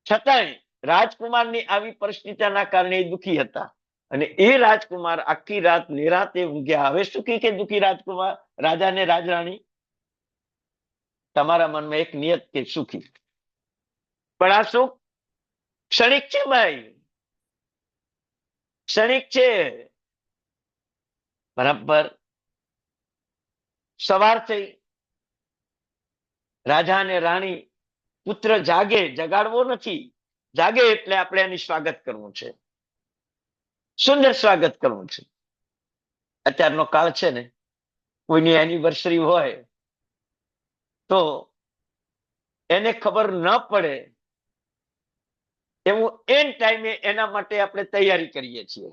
છતાંય રાજકુમારની આવી પરિસ્થિતિના કારણે દુખી હતા. અને એ રાજકુમાર આખી રાત નિરાતે ઊંઘ્યા. હવે સુખી કે દુખી રાજકુમાર, રાજા ને રાજરાણી? તમારા મનમાં એક નિયત કે સુખી. પણ આ સુખ ક્ષણિક છે ભાઈ, ક્ષણિક છે. બરાબર સવાર થઈ, રાજા અને રાણી, પુત્ર જાગે, જગાડવો નથી, જાગે એટલે આપણે એની સ્વાગત કરવું છે, સુંદર સ્વાગત કરવું છે. અત્યારનો કાળ છે ને, કોઈની એનિવર્સરી હોય તો એને ખબર ન પડે એવું એન ટાઈમે એના માટે આપણે તૈયારી કરીએ છીએ.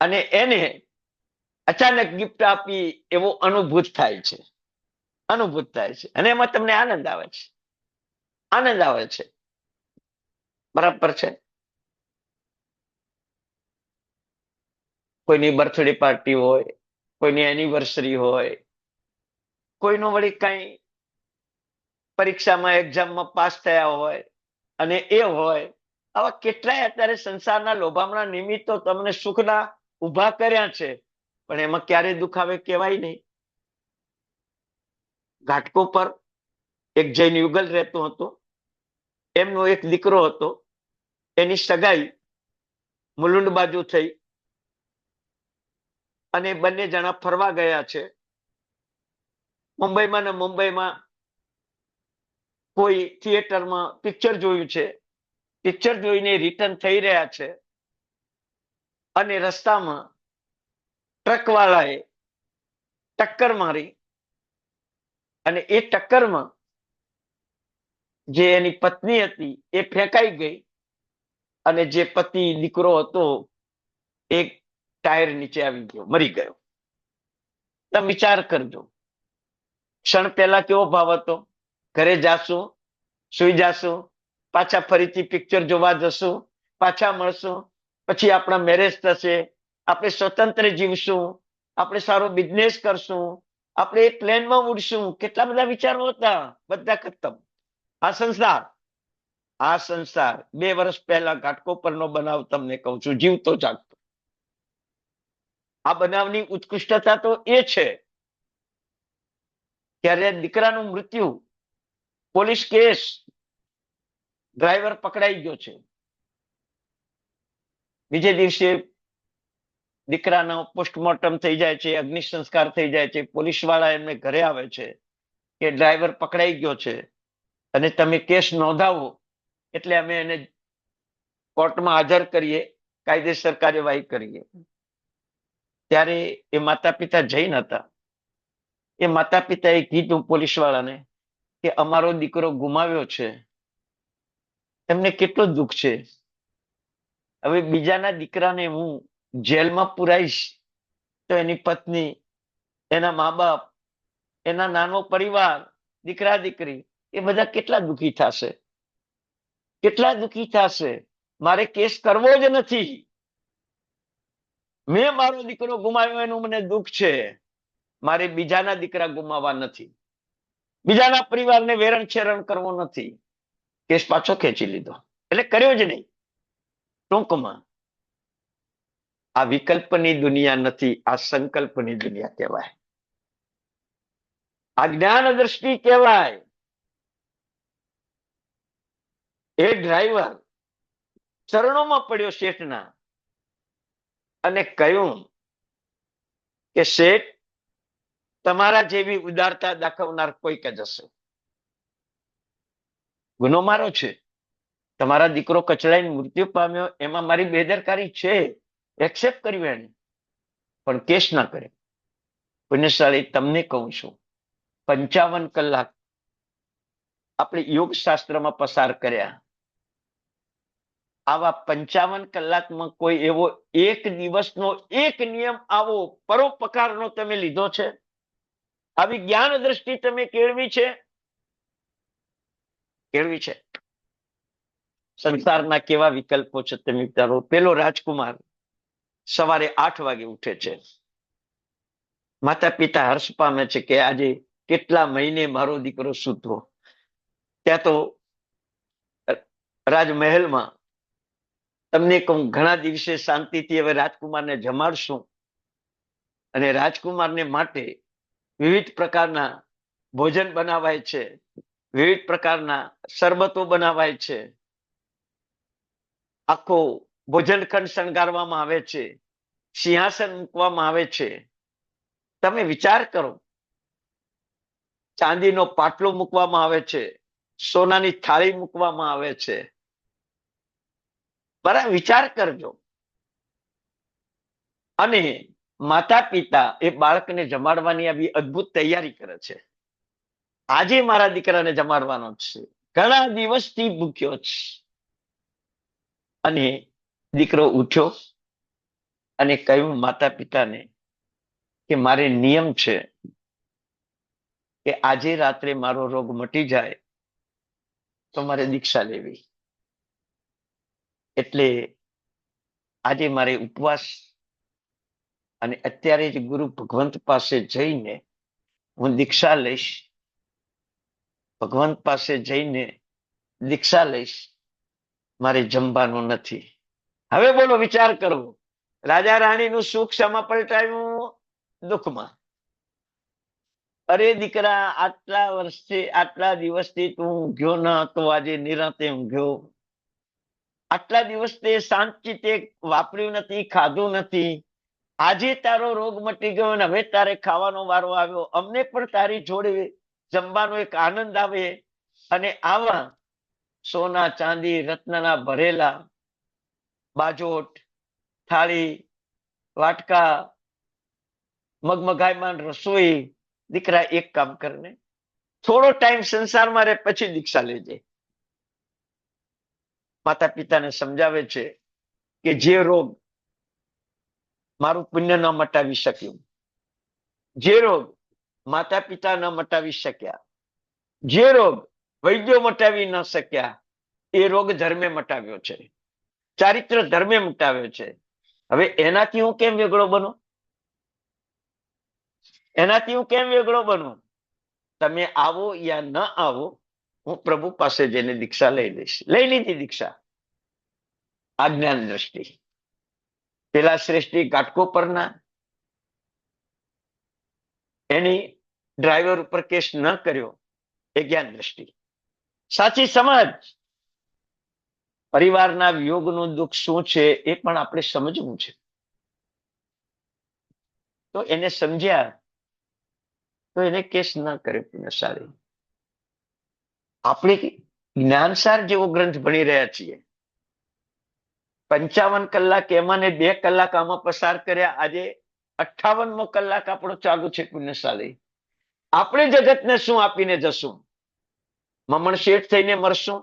અને એને અચાનક ગિફ્ટ આપી એવો અનુભૂત થાય છે, અને એમાં તમને આનંદ આવે છે, બરાબર છે. કોઈની બર્થડે પાર્ટી હોય, કોઈની એનિવર્સરી હોય, કોઈનો વળી કઈ પરીક્ષામાં એક્ઝામમાં પાસ થયા હોય અને એ હોય, આવા કેટલાય અત્યારે સંસારના લોભામણા નિમિત્તો તમને સુખના ઉભા કર્યા છે, પણ એમાં ક્યારે દુઃખ આવે કહેવાય નહીં. ઘાટકો પર એક જૈન યુગલ રહેતો હતો, એમનો એક દીકરો હતો, એની સગાઈ મુલુંડ બાજુ થઈ અને બંને જણા ફરવા ગયા છે મુંબઈમાં કોઈ થિયેટરમાં પિક્ચર જોયું છે. પિક્ચર જોઈને રિટર્ન થઈ રહ્યા છે અને રસ્તામાં ટ્રકવાળાએ ટક્કર મારી અને એ ટક્કરમાં જે એની પત્ની હતી એ ફેંકાઈ ગઈ અને જે પતિ દીકરો હતો એક ટાયર નીચે આવી ગયો, મરી ગયો. તમે વિચાર કરજો, ક્ષણ પહેલા કેવો ભાવ હતો, ઘરે જાશું, સુઈ જાશું, પાછા ફરીથી પિક્ચર જોવા જશું, પાછા મળશું, પછી આપણા મેરેજ થશે, આપણે સ્વતંત્ર જીવશું, આપણે સારો બિઝનેસ કરશું, આપણે એક પ્લેનમાં ઉડશું, કેટલા બધા વિચારો હતા, બધા ખતમ. આ સંસાર 2 વર્ષ પહેલા ઘાટકો પરનો બનાવ તમને કહું છું, જીવતો જાગતો. આ બનાવની ઉત્કૃષ્ટતા તો એ છે ત્યારે દીકરાનું મૃત્યુ, પોલીસ કેસ, ડ્રાઈવર પકડાઈ ગયો છે. બીજે દિવસે દીકરાનો પોસ્ટમોર્ટમ થઈ જાય છે, અગ્નિ સંસ્કાર થઈ જાય છે, પોલીસ વાળા એમને ઘરે આવે છે કે ડ્રાઈવર પકડાઈ ગયો છે અને તમે કેસ નોંધાવો એટલે અમે એને કોર્ટમાં હાજર કરીએ, કાયદેસર કાર્યવાહી કરીએ. ત્યારે એ માતા પિતા જૈન હતા. એ માતા પિતાએ કીધું પોલીસ વાળાને કે અમારો દીકરો ગુમાવ્યો છે, એમને કેટલો દુઃખ છે. હવે બીજાના દીકરાને હું જેલમાં પુરાઈશ તો એની પત્ની, એના મા બાપ, એના નાનો પરિવાર, દીકરા દીકરી, એ બધા કેટલા દુઃખી થશે. મારે કેસ કરવો જ નથી, મેં મારો દીકરો ગુમાવ્યો એનું મને દુઃખ છે, મારે બીજાના દીકરા ગુમાવવા નથી, બીજાના પરિવારને વેરણ છેરણ કરવો નથી. કેસ પાછો ખેંચી લીધો, એટલે કર્યો જ નહીં. ટૂંકમાં આ વિકલ્પની દુનિયા નથી, આ સંકલ્પની દુનિયા કહેવાય, આ જ્ઞાન દ્રષ્ટિ કહેવાય. એ ડ્રાઈવર ચરણોમાં પડ્યો શેઠના અને કહ્યું કે શેઠ, તમારા જેવી ઉદારતા દાખવનાર કોઈક જ હશે. ગુનો મારો છે, તમારા દીકરો કચડાઈને મૃત્યુ પામ્યો એમાં મારી બેદરકારી છે, એક્સેપ્ટ કર્યું એને, પણ કેસ ના કરે. પુણ્યશાળી તમને કહું છું, 55 કલાક આપણે યોગ શાસ્ત્રમાં પસાર કર્યા. આવા 55 કલાકમાં કોઈ એવો એક દિવસનો એક નિયમ આવો પરોપકારનો તમે લીધો છે? આવી જ્ઞાન દ્રષ્ટિ તમે કેળવી છે? સંસારના કેવા વિકલ્પો છે તમે વિચારો. પેલો રાજકુમાર સવારે 8 વાગે ઉઠે છે, માતા પિતા હર્ષ પામે છે કે આજે કેટલા મહિને મારો દીકરો સૂતો. ત્યાં તો રાજમહેલમાં તમને કહું, ઘણા દિવસે શાંતિથી હવે રાજકુમારને જમાડશું અને રાજકુમારને માટે વિવિધ પ્રકારના ભોજન બનાવાય છે, વિવિધ પ્રકારના શરબતો બનાવાય છે, આખો ભોજનખંડ શણગારવામાં આવે છે, સિંહાસન મૂકવામાં આવે છે. તમે વિચાર કરો, ચાંદીનો પાટલો મૂકવામાં આવે છે, સોનાની થાળી મૂકવામાં આવે છે. બરાબર વિચાર કરજો. અને માતા પિતા એ બાળકને જમાડવાની આવી અદ્ભુત તૈયારી કરે છે. આજે મારા દીકરાને જમાડવાનો છે, ઘણા દિવસથી ભૂખ્યો છે. અને દીકરો ઉઠ્યો, અને કહ્યું માતા પિતાને કે મારે નિયમ છે કે આજે રાત્રે મારો રોગ મટી જાય તો મારે દીક્ષા લેવી. એટલે આજે મારે ઉપવાસ અને અત્યારે જ ગુરુ ભગવંત પાસે જઈને હું દીક્ષા લઈશ. ભગવંત પાસે જઈને દીક્ષા લઈશ, મારે જમવાનું નથી. હવે બોલો, વિચાર કરવો. રાજા રાણીનું સુખ શામાં પલટાયું? દુઃખમાં. અરે દીકરા, આટલા વર્ષથી આટલા દિવસથી તું ઊંઘ્યો ન હતો, આજે નિરાંતે ઊંઘ્યો. આટલા દિવસ તે શાંતિ તે વાપર્યું નથી, ખાધું નથી. આજે તારો રોગ મટી ગયો અને હવે તારે ખાવાનો વારો આવ્યો. અમને પણ તારી જોડે જમવાનો એક આનંદ આવે. અને આવા સોના ચાંદી રત્નના ભરેલા બાજોટ, થાળી, વાટકા, મગમગાયમાન રસોઈ. દીકરા, એક કામ કરને, થોડો ટાઈમ સંસારમાં રહે, પછી દીક્ષા લેજે. માતા પિતાને સમજાવે છે કે જે રોગ મારું પુણ્ય ન મટાવી શક્યું, જે રોગ માતા પિતા ન મટાવી શક્યા, જે રોગ વૈદ્યો મટાવી ન શક્યા, એ રોગ ધર્મે મટાવ્યો છે, ચારિત્ર ધર્મે મટાવ્યો છે. હવે એનાથી હું કેમ વેગળો બનું? એનાથી હું કેમ વેગળો બનું? તમે આવો યા ન આવો, હું પ્રભુ પાસે જઈને દીક્ષા લઈ લઈશ. લઈ લીધી દીક્ષા. આ જ્ઞાન દ્રષ્ટિ. પેલા શ્રેષ્ઠી ઘાટકો પરના એની ડ્રાઈવર ઉપર કેસ ન કર્યો, એ જ્ઞાન દ્રષ્ટિ. સાચી સમજ. પરિવારના વિયોગનું દુઃખ શું છે એ પણ આપણે સમજવું છે. તો એને સમજ્યા તો એને કેસ ન કરે. પુણ્યશાળી આપણે જ્ઞાનસાર જેવો ગ્રંથ ભણી રહ્યા છીએ. 55 કલાક એમાં ને 2 કલાક આમાં પસાર કર્યા. આજે 58મો કલાક આપણો ચાલુ છે. પુણ્યશાળી આપણે જગતને શું આપીને જશું? મમણ શેઠ થઈને મરશું?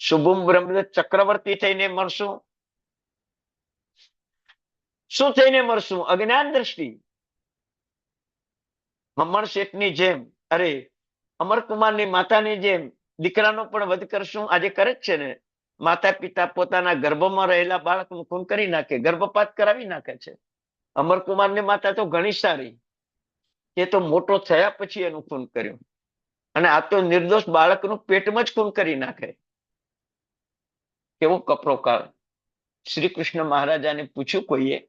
શુભમ બ્રહ્મદત્ત ચક્રવર્તી થઈને મરશું? શું થઈને મરશું? અજ્ઞાન દ્રષ્ટિ. મમણ શેઠની જેમ, અરે અમરકુમારની માતાની જેમ દીકરાનો પણ વધ કરશું. આજે કરે જ છે ને. માતા પિતા પોતાના ગર્ભમાં રહેલા બાળકનું ખૂન કરી નાખે, ગર્ભપાત કરાવી નાખે છે. અમરકુમારની માતા તો ઘણી સારી, એ તો મોટો થયા પછી એનું ખૂન કર્યું. અને આ તો નિર્દોષ બાળકનું પેટમાં જ ખૂન કરી નાખે. કેવો કપરો કાળ. શ્રી કૃષ્ણ મહારાજાને પૂછ્યું કોઈએ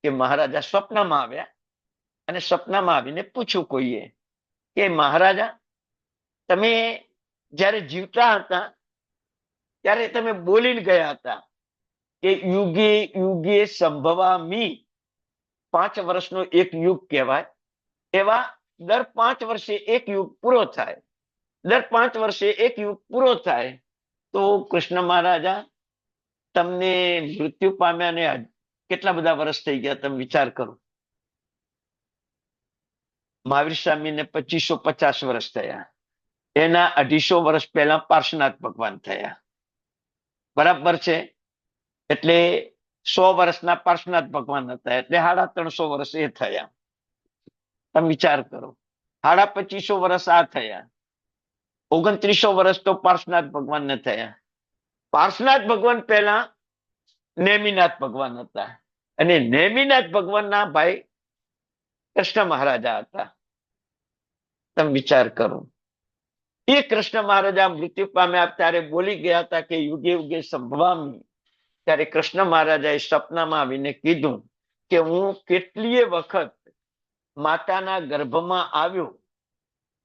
કે મહારાજા સ્વપ્નમાં આવ્યા, અને સપનામાં આવીને પૂછ્યું કોઈએ કે મહારાજા, તમે જ્યારે જીવતા હતા ત્યારે તમે બોલીને ગયા હતા કે યુગે યુગે સંભવામી. 5 વર્ષનો એક યુગ કહેવાય. એવા દર 5 વર્ષે એક યુગ પૂરો થાય. દર 5 વર્ષે એક યુગ પૂરો થાય તો કૃષ્ણ મહારાજા તમને મૃત્યુ પામ્યા ને કેટલા બધા વર્ષ થઈ ગયા? તમે વિચાર કરો. મહાવીર સ્વામીને 2550 વર્ષ થયા. એના 250 વર્ષ પહેલા પાર્શ્વનાથ ભગવાન થયા. બરાબર છે? એટલે 100 વર્ષના પાર્શ્વનાથ ભગવાન હતા, એટલે 350 વર્ષ એ થયા. તમે વિચાર કરો. 2550 વર્ષ આ થયા. 2900 વર્ષ તો પાર્શ્વનાથ ભગવાનને થયા. પાર્શ્વનાથ ભગવાન પહેલા નેમિનાથ ભગવાન હતા, અને નેમિનાથ ભગવાનના ભાઈ કૃષ્ણ મહારાજા હતા. તમે વિચાર કરો. એ કૃષ્ણ મહારાજા મૃત્યુ પામ્યા ત્યારે બોલી ગયા હતા કે યુગે યુગે સંભવામી. ત્યારે કૃષ્ણ મહારાજાએ સપનામાં આવીને કીધું કે હું કેટલીય વખત માતાના ગર્ભમાં આવ્યો,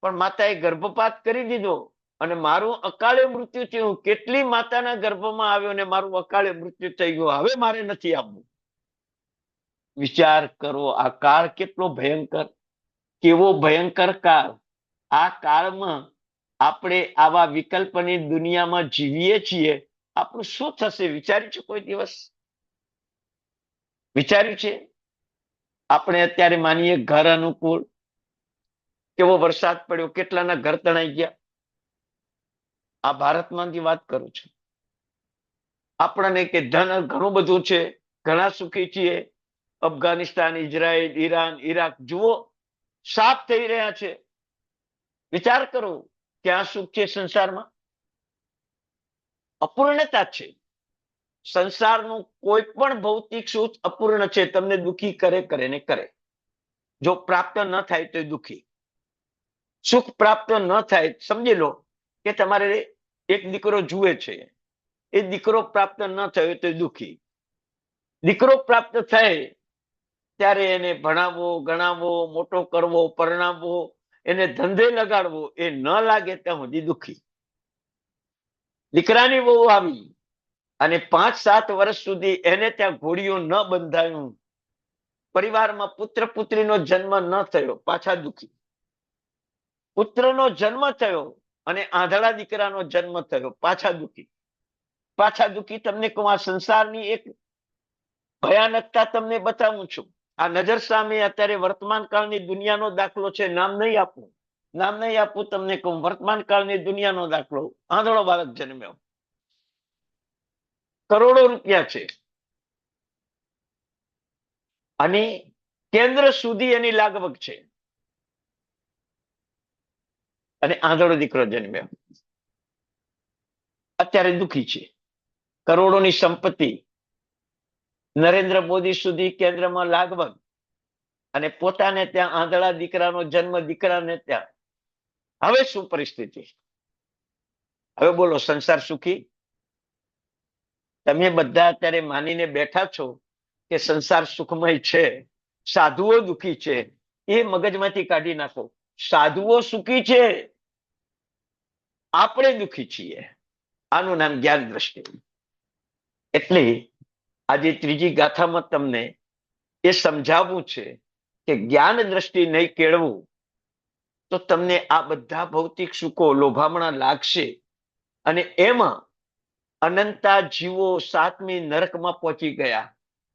પણ માતાએ ગર્ભપાત કરી દીધો અને મારું અકાળે મૃત્યુ થયું. કેટલી માતાના ગર્ભમાં આવ્યો અને મારું અકાળે મૃત્યુ થઈ ગયું. હવે મારે નથી આવવું. વિચાર કરો, આ કાળ કેટલો ભયંકર, કેવો ભયંકર કાળ. આ કાળમાં આપણે આવા વિકલ્પની દુનિયામાં જીવીએ છીએ. આપણું શું થશે? વિચાર્યું છે કોઈ દિવસ? વિચાર્યું છે? આપણે અત્યારે માનીએ ઘર અનુકૂળ, કેવો વરસાદ પડ્યો, કેટલાના ઘર તણાઈ ગયા. આ ભારતમાંથી વાત કરું છું. આપણને કે ધન ઘણું બધું છે, ઘણા સુખી છીએ, અફઘાનિસ્તાન, ઇઝરાયલ, ઈરાન, ઈરાક જુઓ સાફ થઈ રહ્યા છે. વિચાર કરો ક્યાં સુખ છે સંસારમાં? અપૂર્ણતા છે. સંસારનું કોઈ પણ ભૌતિક સુખ અપૂર્ણ છે, તમને દુઃખી કરે ને કરે. જો પ્રાપ્ત ન થાય તો દુઃખી. સુખ પ્રાપ્ત ન થાય, સમજી લો કે તમારે એક દીકરો જુએ છે, એ દીકરો પ્રાપ્ત ન થયો તો દુઃખી. દીકરો પ્રાપ્ત થાય ત્યારે એને ભણાવવો, ગણાવવો, મોટો કરવો, પરણાવવો, એને ધંધે લગાડવો, એ ન લાગે ત્યાં સુધી દુઃખી. દીકરાની વહુ આવી અને 5-7 વર્ષ સુધી એને ત્યાં ઘોડીઓ ન બંધાયું, પરિવારમાં પુત્ર પુત્રીનો જન્મ ન થયો, પાછા દુઃખી. પુત્રનો જન્મ થયો અને આંધળા દીકરાનો જન્મ થયો, પાછા દુઃખી. પાછા દુઃખી. તમને કહું, આ સંસારની એક ભયાનકતા તમને બતાવું છું. આ નજર સામે અત્યારે વર્તમાન કાળની દુનિયાનો દાખલો છે. નામ નહીં આપું તમને કહું. વર્તમાન કાળની દુનિયાનો દાખલો. આંધળો બાળક જન્મ્યો, કરોડો રૂપિયા છે, અને કેન્દ્ર સુધી એની લાગવગ છે, અને આંધળો દીકરો જન્મ્યો, અત્યારે દુઃખી છે. કરોડોની સંપત્તિ, નરેન્દ્ર મોદી સુધી કેન્દ્રમાં લાગવગ, અને પોતાને ત્યાં આંધળા દીકરાનો જન્મ, દીકરાને ત્યાં. હવે શું પરિસ્થિતિ? હવે બોલો, સંસાર સુખી? તમે બધા અત્યારે માનીને બેઠા છો કે સંસાર સુખમય છે, સાધુઓ દુઃખી છે. એ મગજમાંથી કાઢી નાખો. સાધુઓ સુખી છે, આપણે દુઃખી છીએ. આનું નામ જ્ઞાન દ્રષ્ટિ. એટલે આજે ત્રીજી ગાથામાં તમને એ સમજાવવું છે કે જ્ઞાન દ્રષ્ટિ નહીં કેળવું તો તમને આ બધા ભૌતિક સુખો લોભામણા લાગશે, અને એમાં અનંતા જીવો 7મી નરકમાં પહોંચી ગયા.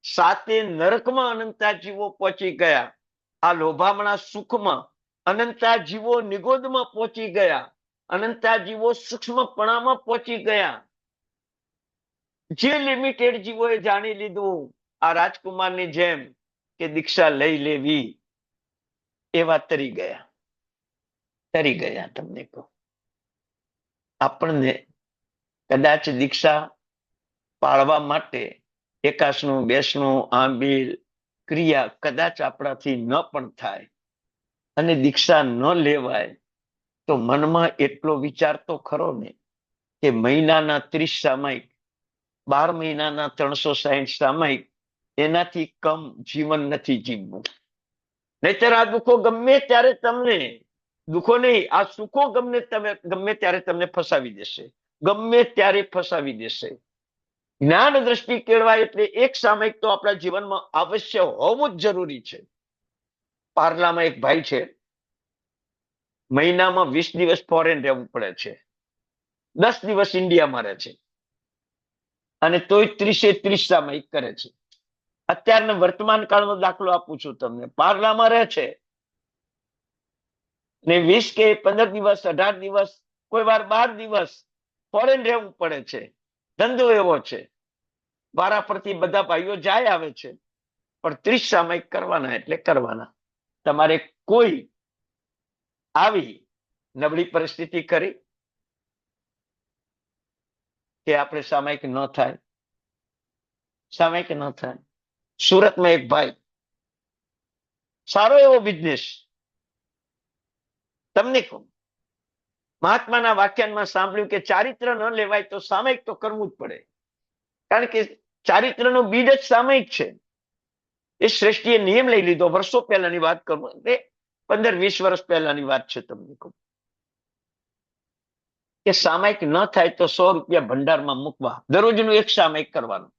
7 નરકમાં અનંતા જીવો પહોંચી ગયા. આ લોભામણા સુખમાં અનંતા જીવો નિગોદમાં પહોંચી ગયા. અનંતા જીવો સૂક્ષ્મપણામાં પહોંચી ગયા. જે લિમિટેડ જીવોએ જાણી લીધું આ રાજકુમારની જેમ કે દીક્ષા લઈ લેવી, એવા તરી ગયા. તમને કહું, આપણને કદાચ દીક્ષા પાળવા માટે 81, 82 આંબીલ ક્રિયા કદાચ આપણાથી ન પણ થાય, અને દીક્ષા ન લેવાય તો મનમાં એટલો વિચાર તો ખરો ને કે મહિનાના 30 સામાયિક, 12 મહિનાના 360 સામાયિક, એનાથી કમ જીવન નથી જીવવું. નહીતર આ દુઃખો ગમે ત્યારે તમને, દુઃખો નહીં, આ સુખો ગમે ત્યારે તમને ફસાવી દેશે. ગમે ત્યારે ફસાવી દેશે. જ્ઞાન દ્રષ્ટિ કેળવાય એટલે એક સામાયિક તો આપણા જીવનમાં અવશ્ય હોવું જ જરૂરી છે. પાર્લામાં એક ભાઈ છે, મહિનામાં 20 દિવસ ફોરેન રહેવું પડે છે, 10 દિવસ ઇન્ડિયામાં રહે છે, અને તોય 30 સામાયિક કરે છે. અત્યારના વર્તમાન કાળનો દાખલો આપું છું તમને. પાર્લામાં રહે છે ને 20 કે 15 દિવસ, 18 દિવસ, કોઈ વાર 12 દિવસ ફોરેન રહેવું પડે છે. ધંધો એવો છે, વારા પરથી બધા ભાઈઓ જાય આવે છે, પણ 30 સામાયિક કરવાના એટલે કરવાના. તમારે કોઈ આવી નબળી પરિસ્થિતિ કરી કે આપણે સામાયિક ન થાય? સામાયિક ન થાય. સુરતમાં એક ભાઈ, સારો એવો બિઝનેસ. તમને કહું, મહાત્માના વાક્યાનમાં સાંભળ્યું કે ચારિત્ર ન લેવાય તો સામાયિક તો કરવું જ પડે, કારણ કે ચારિત્રનું બીજ જ સામાયિક છે. એ શ્રેષ્ઠીએ નિયમ લઈ લીધો. વર્ષો પહેલાની વાત કરું, એટલે 15-20 વર્ષ પહેલાની વાત છે. તમને કહું કે સામાયિક ન થાય તો 100 રૂપિયા ભંડારમાં મૂકવા, દરરોજનું એક સામાયિક કરવાનું,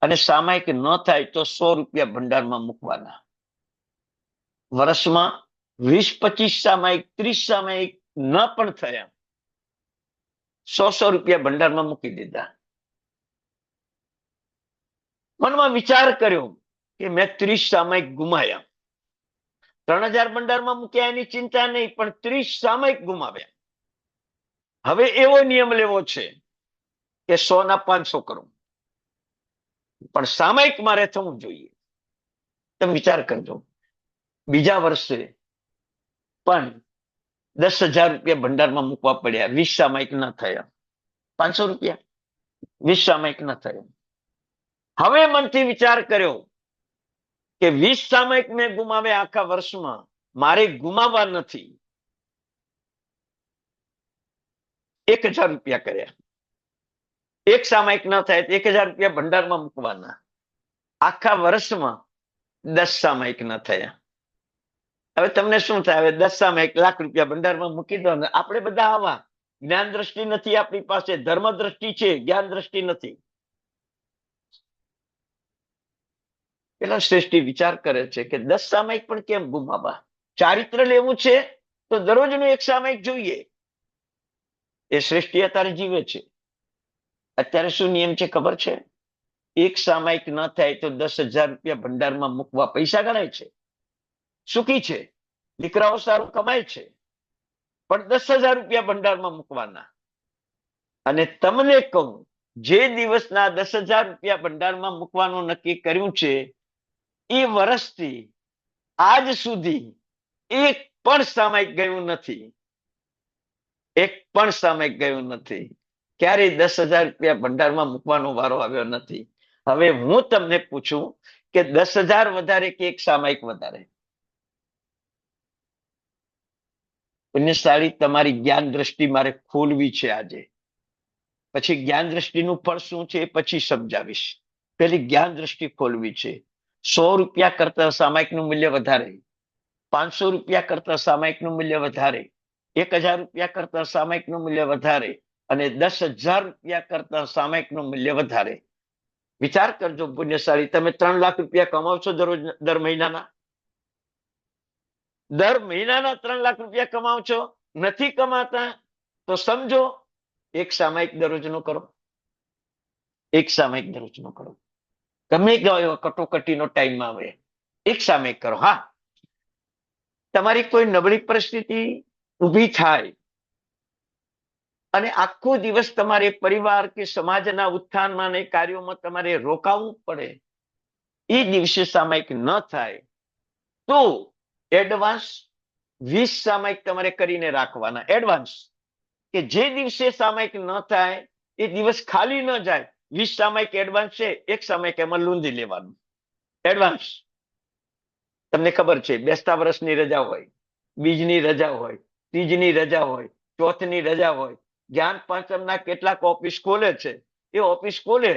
અને સામાયિક ન થાય તો 100 રૂપિયા ભંડારમાં મૂકવાના. વર્ષમાં 20-25 સામાયિક, 30 સામાયિક ન પણ થયા, 100 રૂપિયા ભંડારમાં મૂકી દીધા. મનમાં વિચાર કર્યો કે મેં 30 સામાયિક ગુમાયા. 3000 ભંડારમાં મૂક્યા એની ચિંતા નહીં, પણ 30 સામાયિક ગુમાવ્યા. હવે એવો નિયમ લેવો છે કે 100 ના 500 કરું, પણ સામાયિક મારે થવું જોઈએ. તમે વિચાર કરજો, બીજા વર્ષે પણ 10,000 રૂપિયા ભંડારમાં મૂકવા પડ્યા, 20 સામાયિક ન થયા. 500 રૂપિયા 20 સામાયિક ન થયા. હવે મનથી વિચાર કર્યો કે 20 સામાયિક મેં ગુમાવ્યા આખા વર્ષમાં, મારે ગુમાવવા નથી. 1,000 રૂપિયા કર્યા. એક સામાયિક ન થાય તો 1,000 રૂપિયા ભંડારમાં મૂકવાના. આખા વર્ષમાં 10 સામાયિક ન થયા. હવે તમને શું થાય? હવે 10 સામાયિક લાખ રૂપિયા ભંડારમાં મૂકી દો ને. આપણે બધા આવા, જ્ઞાન દ્રષ્ટિ નથી આપણી પાસે, ધર્મ દ્રષ્ટિ છે, જ્ઞાન દ્રષ્ટિ નથી. પેલા શ્રેષ્ઠી વિચાર કરે છે કે 10 સામાયિક પણ કેમ ગુમાવવા? ચારિત્ર લેવું છે તો દરરોજનું એક સામાયિક જોઈએ. એ શ્રેષ્ઠી અત્યારે જીવે છે. અત્યારે શું નિયમ છે ખબર છે? એક સામાયિક ન થાય તો 10,000 રૂપિયા ભંડારમાં મૂકવા. પૈસા ગણાય છે, સુખી છે, દીકરાઓ સારું કમાય છે, પણ 10,000 રૂપિયા ભંડારમાં મૂકવાના. અને તમને કહું, જે દિવસના 10,000 રૂપિયા ભંડારમાં મૂકવાનું નક્કી કર્યું છે, એ વર્ષથી આજ સુધી એક પણ સામાયિક ગયું નથી. એક પણ સામાયિક ગયું નથી. ક્યારેય 10,000 રૂપિયા ભંડારમાં મૂકવાનો વારો આવ્યો નથી. હવે હું તમને પૂછું કે 10,000 વધારે કે એક સામાયિક વધારે? પુણ્યશાળી, તમારી જ્ઞાન દ્રષ્ટિ મારે ખોલવી છે આજે. પછી જ્ઞાન દ્રષ્ટિનું ફળ શું છે એ પછી સમજાવીશ. પેલી જ્ઞાન દ્રષ્ટિ ખોલવી છે. 100 રૂપિયા કરતા સામાયિકનું મૂલ્ય વધારે, 500 રૂપિયા કરતા સામાયિકનું મૂલ્ય વધારે, 1,000 રૂપિયા કરતા સામાયિકનું મૂલ્ય વધારે, અને 10,000 રૂપિયા કરતા સામાયિકનું મૂલ્ય વધારે. વિચાર કરજો પુણ્યશાળી, તમે 3 લાખ રૂપિયા કમાવ છો દરરોજ, દર મહિનાના? દર મહિનાના 3 લાખ રૂપિયા કમાવ છો? નથી કમાતા તો સમજો એક સામાયિક દરરોજનો કરો. એક સામાયિક દરરોજનો કરો. ગમે ગયો કટોકટીનો ટાઈમ આવે, એક સામાયિક કરો. હા, તમારી કોઈ નબળી પરિસ્થિતિ ઊભી થાય અને આખો દિવસ તમારે પરિવાર કે સમાજના ઉત્થાનમાં અને કાર્યોમાં તમારે રોકાવું પડે, એ દિવસે સામાયિક ન થાય તો એડવાન્સ 20 સામાયિક તમારે કરીને રાખવાના. એડવાન્સ, કે જે દિવસે સામાયિક ન થાય એ દિવસ ખાલી ન જાય. 20 સામાયિક એડવાન્સ છે, એક સામાયિક એમાં લૂંધી લેવાનું. એડવાન્સ. તમને ખબર છે, બેસતા વર્ષની રજા હોય, બીજની રજા હોય, ત્રીજની રજા હોય, ચોથની રજા હોય, જ્ઞાન પાંચમના કેટલાક ઓફિસ ખોલે છે. એ ઓફિસ ખોલે,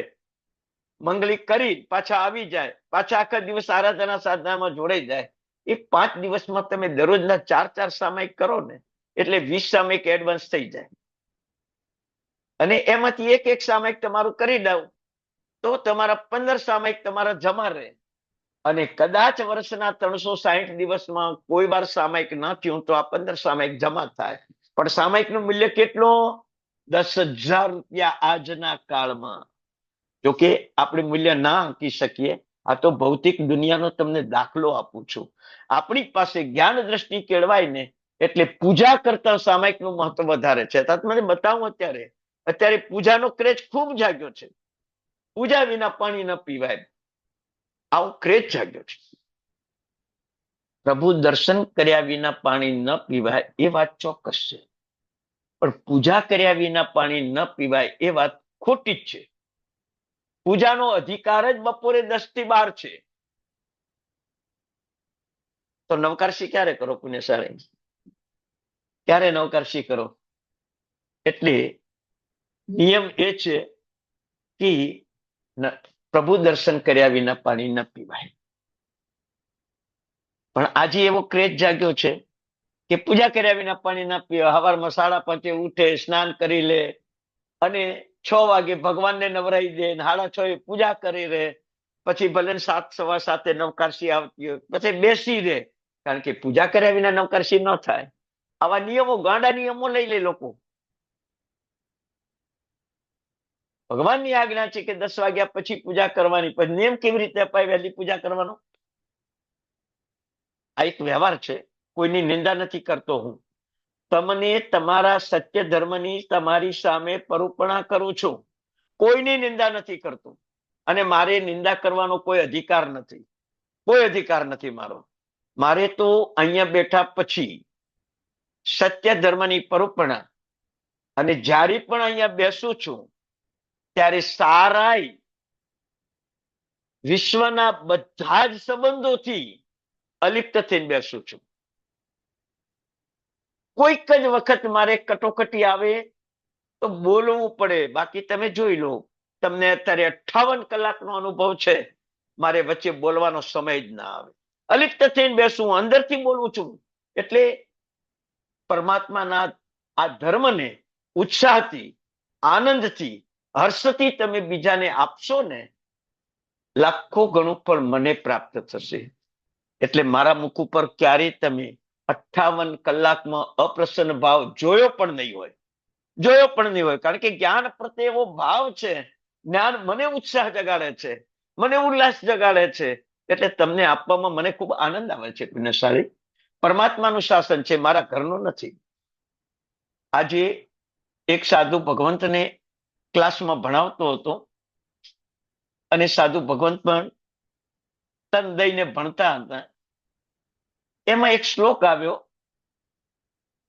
મંગલિક કરી પાછા આવી જાય, પાછા આખા દિવસ આરાધના સાધનામાં જોડાઈ જાય. એ 5 દિવસમાં તમે દરરોજના 4-4 સામાયિક કરો ને, એટલે 20 સામાયિક એડવાન્સ થઈ જાય. અને એમાંથી એક એક સામાયિક તમારું કરી દઉં તો તમારા 15 સામાયિક તમારા જમા રહે. અને કદાચ વર્ષના 360 દિવસમાં કોઈ વાર સામાયિક ન થયું તો આ 15 સામાયિક જમા થાય. પણ સામાયિકનું મૂલ્ય કેટલું? 10,000 રૂપિયા આજના કાળમાં. જોકે આપણે મૂલ્ય ના આંકી શકીએ. આ તો ભૌતિક દુનિયાનો તમને દાખલો આપું છું. આપણી પાસે જ્ઞાન દ્રષ્ટિ કેળવાય ને એટલે પૂજા કરતા સામાયિકનું મહત્વ વધારે છે. મને બતાવું, અત્યારે પૂજાનો ક્રેઝ ખૂબ જાગ્યો છે. પૂજા વિના પાણી ન પીવાય, આવો ક્રેઝ જાગ્યો છે. પ્રભુ દર્શન કર્યા વિના પાણી ન પીવાય એ વાત ચોક્કસ છે, પણ પૂજા કર્યા વિના પાણી ન પીવાય એ વાત ખોટી જ છે. પૂજાનો અધિકાર જ બપોરે 10 થી 12 છે. તો નવકારશી ક્યારે કરો પુણ્યશાળી? ક્યારે નવકારશી કરો? એટલે નિયમ એ છે કે પ્રભુ દર્શન કર્યા વિના પાણી ન પીવાય. પણ આજે એવો ક્રેઝ જાગ્યો છે કે પૂજા કર્યા વિના પાણી ના પીવાય. સવારમાં 5:30 ઉઠે, સ્નાન કરી લે અને 6 વાગે ભગવાનને નવરાઈ દે, 6:30 પૂજા કરી રહે, પછી ભલે 7:15 નવકારશી આવતી હોય, પછી બેસી રહે. કારણ કે પૂજા કર્યા વિના નવકારશી ન થાય. આવા નિયમો, ગાંડા નિયમો લઈ લે લોકો. ભગવાનની આજ્ઞા છે કે 10 વાગ્યા પછી પૂજા કરવાની, પણ નિયમ કેવી રીતે અપાય વહેલી પૂજા કરવાનો? આ એક વ્યવહાર છે. કોઈની નિંદા નથી કરતો હું. તમને તમારા સત્ય ધર્મની તમારી સામે પરુપણા કરું છું. કોઈની નિંદા નથી કરતો અને મારે નિંદા કરવાનો કોઈ અધિકાર નથી. કોઈ અધિકાર નથી મારો. મારે તો અહીંયા બેઠા પછી સત્ય ધર્મની પરોપણા, અને જ્યારે પણ અહીંયા બેસું છું ત્યારે સારાય વિશ્વના બધા જ સંબંધોથી અલિપ્ત થઈને બેસું છું. કોઈક જ વખત મારે કટોકટી આવે તો બોલવું પડે, બાકી તમે જોઈ લો, તમને અત્યારે 58 કલાકનો અનુભવ છે, મારે વચ્ચે બોલવાનો સમય જ ના આવે. અલિપ્ત થઈને બેસું, અંદરથી બોલું છું. એટલે પરમાત્માના આ ધર્મને ઉત્સાહથી, આનંદથી, હર્ષથી તમે બીજાને આપશો ને, લાખો ગણું પણ મને પ્રાપ્ત થશે. એટલે મારા મુખ ઉપર ક્યારેય તમે 58 કલાકમાં અપ્રસન્ન ભાવ જોયો પણ નહીં હોય. કારણ કે જ્ઞાન પ્રત્યે એવો ભાવ છે, જ્ઞાન મને ઉત્સાહ જગાડે છે, મને ઉલ્લાસ જગાડે છે. એટલે તમને આપવામાં મને ખૂબ આનંદ આવે છે. પુણ્યશાળી પરમાત્માનું શાસન છે, મારા ઘરનું નથી. આજે એક સાધુ ભગવંતને ક્લાસમાં ભણાવતો હતો, અને સાધુ ભગવંત પણ તન દઈને ભણતા હતા. એમાં એક શ્લોક આવ્યો,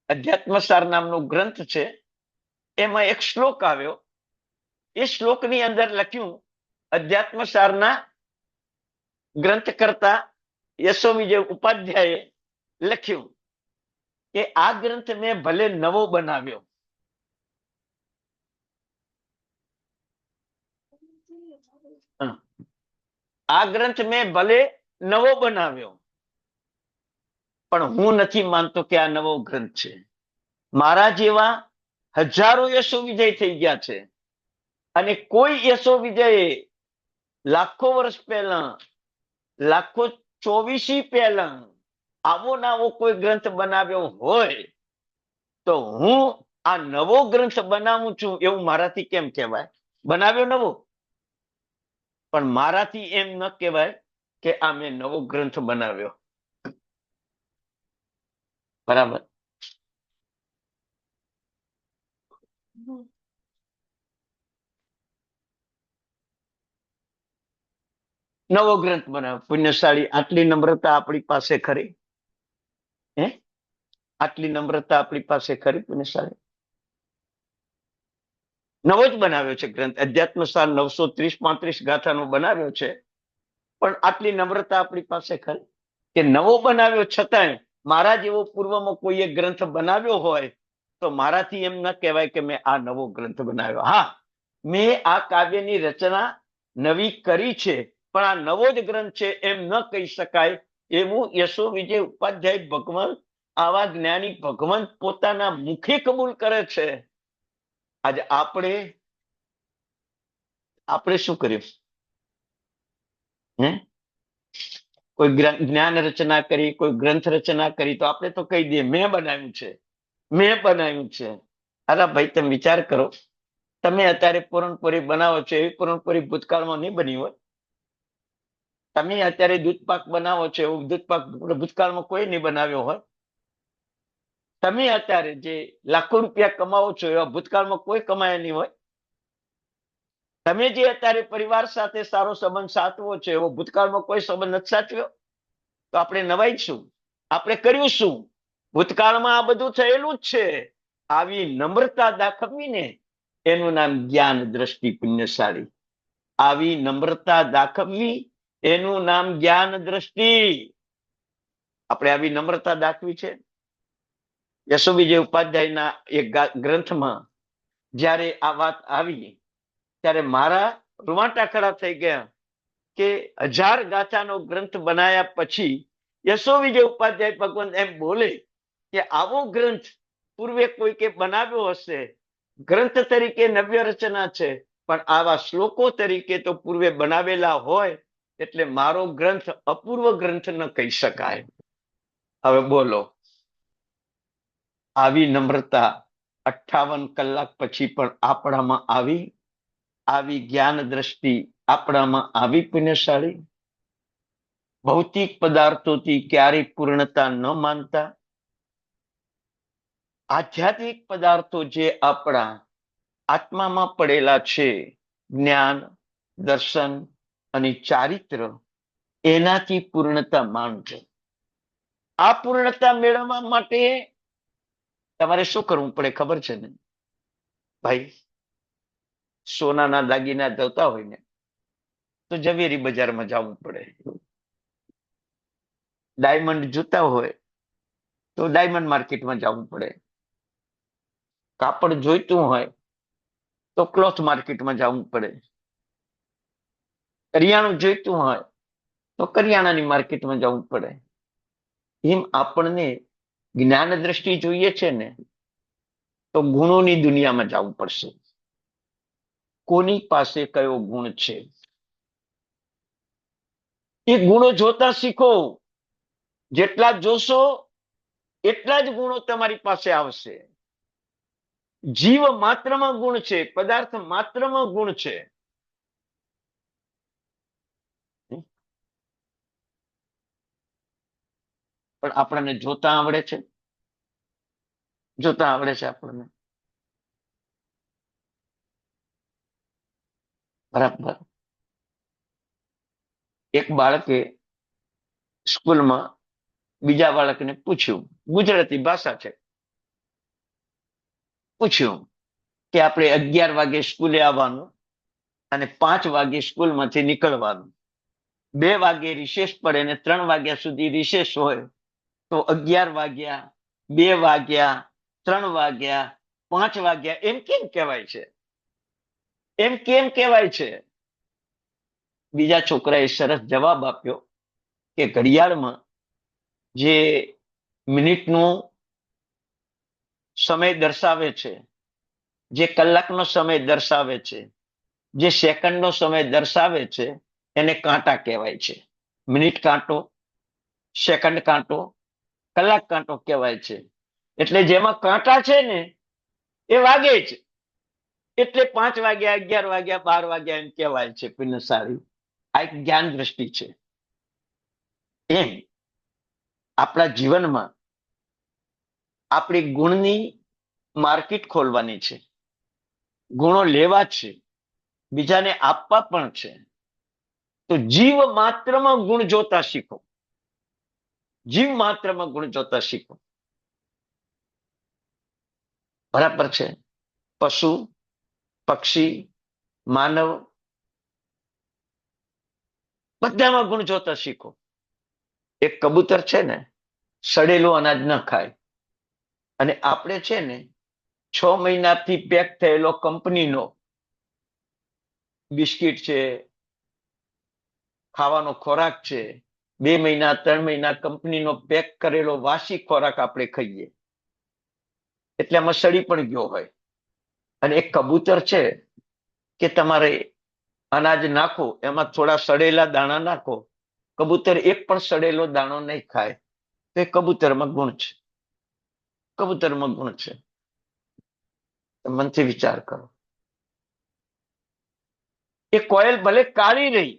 અધ્યાત્મસાર નામનો ગ્રંથ છે, એમાં એક શ્લોક આવ્યો. એ શ્લોકની અંદર લખ્યું, અધ્યાત્મસારના ગ્રંથ કરતા યશો વિજય ઉપાધ્યાયે લખ્યું કે આ ગ્રંથ મેં ભલે નવો બનાવ્યો, આ ગ્રંથ મેં ભલે નવો બનાવ્યો, પણ હું નથી માનતો કે આ નવો ગ્રંથ છે. મારા જેવા હજારો યશો વિજય થઈ ગયા છે, અને કોઈ યશો વિજયે લાખો વર્ષ પહેલા, લાખો 24 પહેલા આવો નવો કોઈ ગ્રંથ બનાવ્યો હોય, તો હું આ નવો ગ્રંથ બનાવું છું એવું મારાથી કેમ કહેવાય? બનાવ્યો નવો, પણ મારાથી એમ ન કહેવાય કે આ મેં નવો ગ્રંથ બનાવ્યો. બરાબર? નવો ગ્રંથ બનાવ્યો. પુણ્યશાળી, આટલી નમ્રતા આપણી પાસે ખરી? આટલી નમ્રતા આપણી પાસે ખરી? પુણ્યશાળી, નવો જ બનાવ્યો છે ગ્રંથ. અધ્યાત્મસાર 930-35 ગાથાનો બનાવ્યો છે, પણ આટલી નમ્રતા આપણી પાસે ખરી કે નવો બનાવ્યો છતાંય મારા જેવો પૂર્વમાં કોઈએ ગ્રંથ બનાવ્યો હોય તો મારાથી એમ ન કહેવાય કે મેં આ નવો ગ્રંથ બનાવ્યો. હા, મેં આ કાવ્યની રચના નવી કરી છે, પણ આ નવો જ ગ્રંથ છે એમ ન કહી શકાય. એવું યશો વિજય ઉપાધ્યાય ભગવાન, આવા જ્ઞાની ભગવંત પોતાના મુખે કબૂલ કરે છે. આજે આપણે શું કર્યું? કોઈ જ્ઞાન રચના કરી, કોઈ ગ્રંથ રચના કરી, તો આપણે તો કહી દઈએ મેં બનાવ્યું છે. અરે ભાઈ, તમે વિચાર કરો, તમે અત્યારે પૂરણપોરી બનાવો છો, એવી પૂરણપોરી ભૂતકાળમાં નહીં બની હોય. તમે અત્યારે દૂધપાક બનાવો છો, એવું દૂધપાક ભૂતકાળમાં કોઈ નહીં બનાવ્યો હોય. તમે અત્યારે જે લાખો રૂપિયા કમાવો છો, એવા ભૂતકાળમાં કોઈ કમાયા નહીં હોય. તમે જે અત્યારે પરિવાર સાથે સારો સંબંધ સાચવો છો, એવો ભૂતકાળમાં કોઈ સંબંધ નથી સાચવ્યો. તો આપણે નવાઈશું, આપણે કર્યું શું? ભૂતકાળમાં આ બધું થયેલું જ છે. આવી નમ્રતા દાખવવીને એનું નામ જ્ઞાન દ્રષ્ટિ. પુણ્યશાળી, આવી નમ્રતા દાખવવી એનું નામ જ્ઞાન દ્રષ્ટિ. આપણે આવી નમ્રતા દાખવી છે. યશો વિજય ઉપાધ્યાયના એક ગ્રંથમાં જ્યારે આ વાત આવી ત્યારે મારા રૂવાટા ખડા થઈ ગયા કે 1000 ગાથાનો ગ્રંથ બનાયા પછી યશો વિજય ઉપાધ્યાય ભગવંત એમ બોલે કે આવો ગ્રંથ પૂર્વે કોઈકે બનાવ્યો હશે. ગ્રંથ તરીકે નવ્ય રચના છે, પણ આવા શ્લોકો તરીકે તો પૂર્વે બનાવેલા હોય, એટલે મારો ગ્રંથ અપૂર્વ ગ્રંથ ન કહી શકાય. હવે બોલો, આવી નમ્રતા 58 કલાક પછી પણ આપણામાં આવી જ્ઞાન દ્રષ્ટિ આપણામાં આવી? પુણ્યશાળી, ભૌતિક પદાર્થોથી ક્યારેય પૂર્ણતા ન માનતા, આધ્યાત્મિક પદાર્થો જે આપણા આત્મામાં પડેલા છે, જ્ઞાન, દર્શન અને ચારિત્ર, એનાથી પૂર્ણતા માંડજો. આ પૂર્ણતા મેળવવા માટે તમારે શું કરવું પડે ખબર છે ને ભાઈ? સોનાના દાગીના જોતા હોય ને તો ઝવેરી બજારમાં જવું પડે. ડાયમંડ જોતા હોય તો ડાયમંડ માર્કેટમાં જવું પડે. કાપડ જોઈતું હોય તો ક્લોથ માર્કેટમાં જવું પડે. કરિયાણું જોઈતું હોય તો કરિયાણાની માર્કેટમાં જવું પડે. એમ આપણને જ્ઞાન દ્રષ્ટિ જોઈએ છે ને તો ગુણોની દુનિયામાં જવું પડશે. કોની પાસે કયો ગુણ છે એ ગુણો જોતા શીખો. જેટલા જોશો એટલા જ ગુણો તમારી પાસે આવશે. જીવ માત્રમાં ગુણ છે, પદાર્થ માત્રમાં ગુણ છે. પણ આપણને જોતા આવડે છે? જોતા આવડે છે આપણને? બરાબર. એક બાળકે સ્કૂલમાં બીજા બાળકને પૂછ્યું, ગુજરાતી ભાષા છે, પૂછ્યું કે આપણે 11 વાગે સ્કૂલે આવવાનું અને 5 વાગે સ્કૂલમાંથી નીકળવાનું. 2 વાગે રિસેસ પડે ને 3 વાગ્યા સુધી રિસેસ હોય તો 11 વાગ્યા, 2 વાગ્યા, 3 વાગ્યા, 5 વાગ્યા એમ કેમ કહેવાય છે? એમ કેમ કહેવાય છે? બીજા છોકરાએ સરસ જવાબ આપ્યો કે ઘડિયાળમાં જે મિનિટનો સમય દર્શાવે છે, જે કલાકનો સમય દર્શાવે છે, જે સેકન્ડનો સમય દર્શાવે છે એને કાંટા કહેવાય છે. મિનિટ કાંટો, સેકન્ડ કાંટો, કલાક કાંટો કહેવાય છે. એટલે જેમાં કાંટા છે ને એ વાગે જ. એટલે 5 વાગ્યા, 11 વાગ્યા, 12 વાગ્યા એમ કહેવાય છે. સારી આ એક જ્ઞાન દ્રષ્ટિ છે. એમ આપણા જીવનમાં આપણી ગુણની માર્કેટ ખોલવાની છે. ગુણો લેવા છે, બીજાને આપવા પણ છે. તો જીવ માત્રમાં ગુણ જોતા શીખો. જીવ માત્રમાં ગુણ જોતા શીખો. બરાબર છે? પશુ, પક્ષી, માનવ બધામાં ગુણ જોતા શીખો. એક કબૂતર છે ને સડેલું અનાજ ન ખાય, અને આપણે છે ને 6 મહિનાથી પેક થયેલો કંપનીનો બિસ્કિટ છે, ખાવાનો ખોરાક છે, 2 મહિના 3 મહિના કંપનીનો પેક કરેલો વાસી ખોરાક આપણે ખાઈએ એટલે આમાં સડી પણ ગયો હોય. અને એક કબૂતર છે કે તમારે અનાજ નાખો, એમાં થોડા સડેલા દાણા નાખો, કબૂતર એક પણ સડેલો દાણો નહીં ખાય. તો એ કબૂતરમાં ગુણ છે. કબૂતરમાં ગુણ છે. મનથી વિચાર કરો. એ કોયલ ભલે કાળી રહી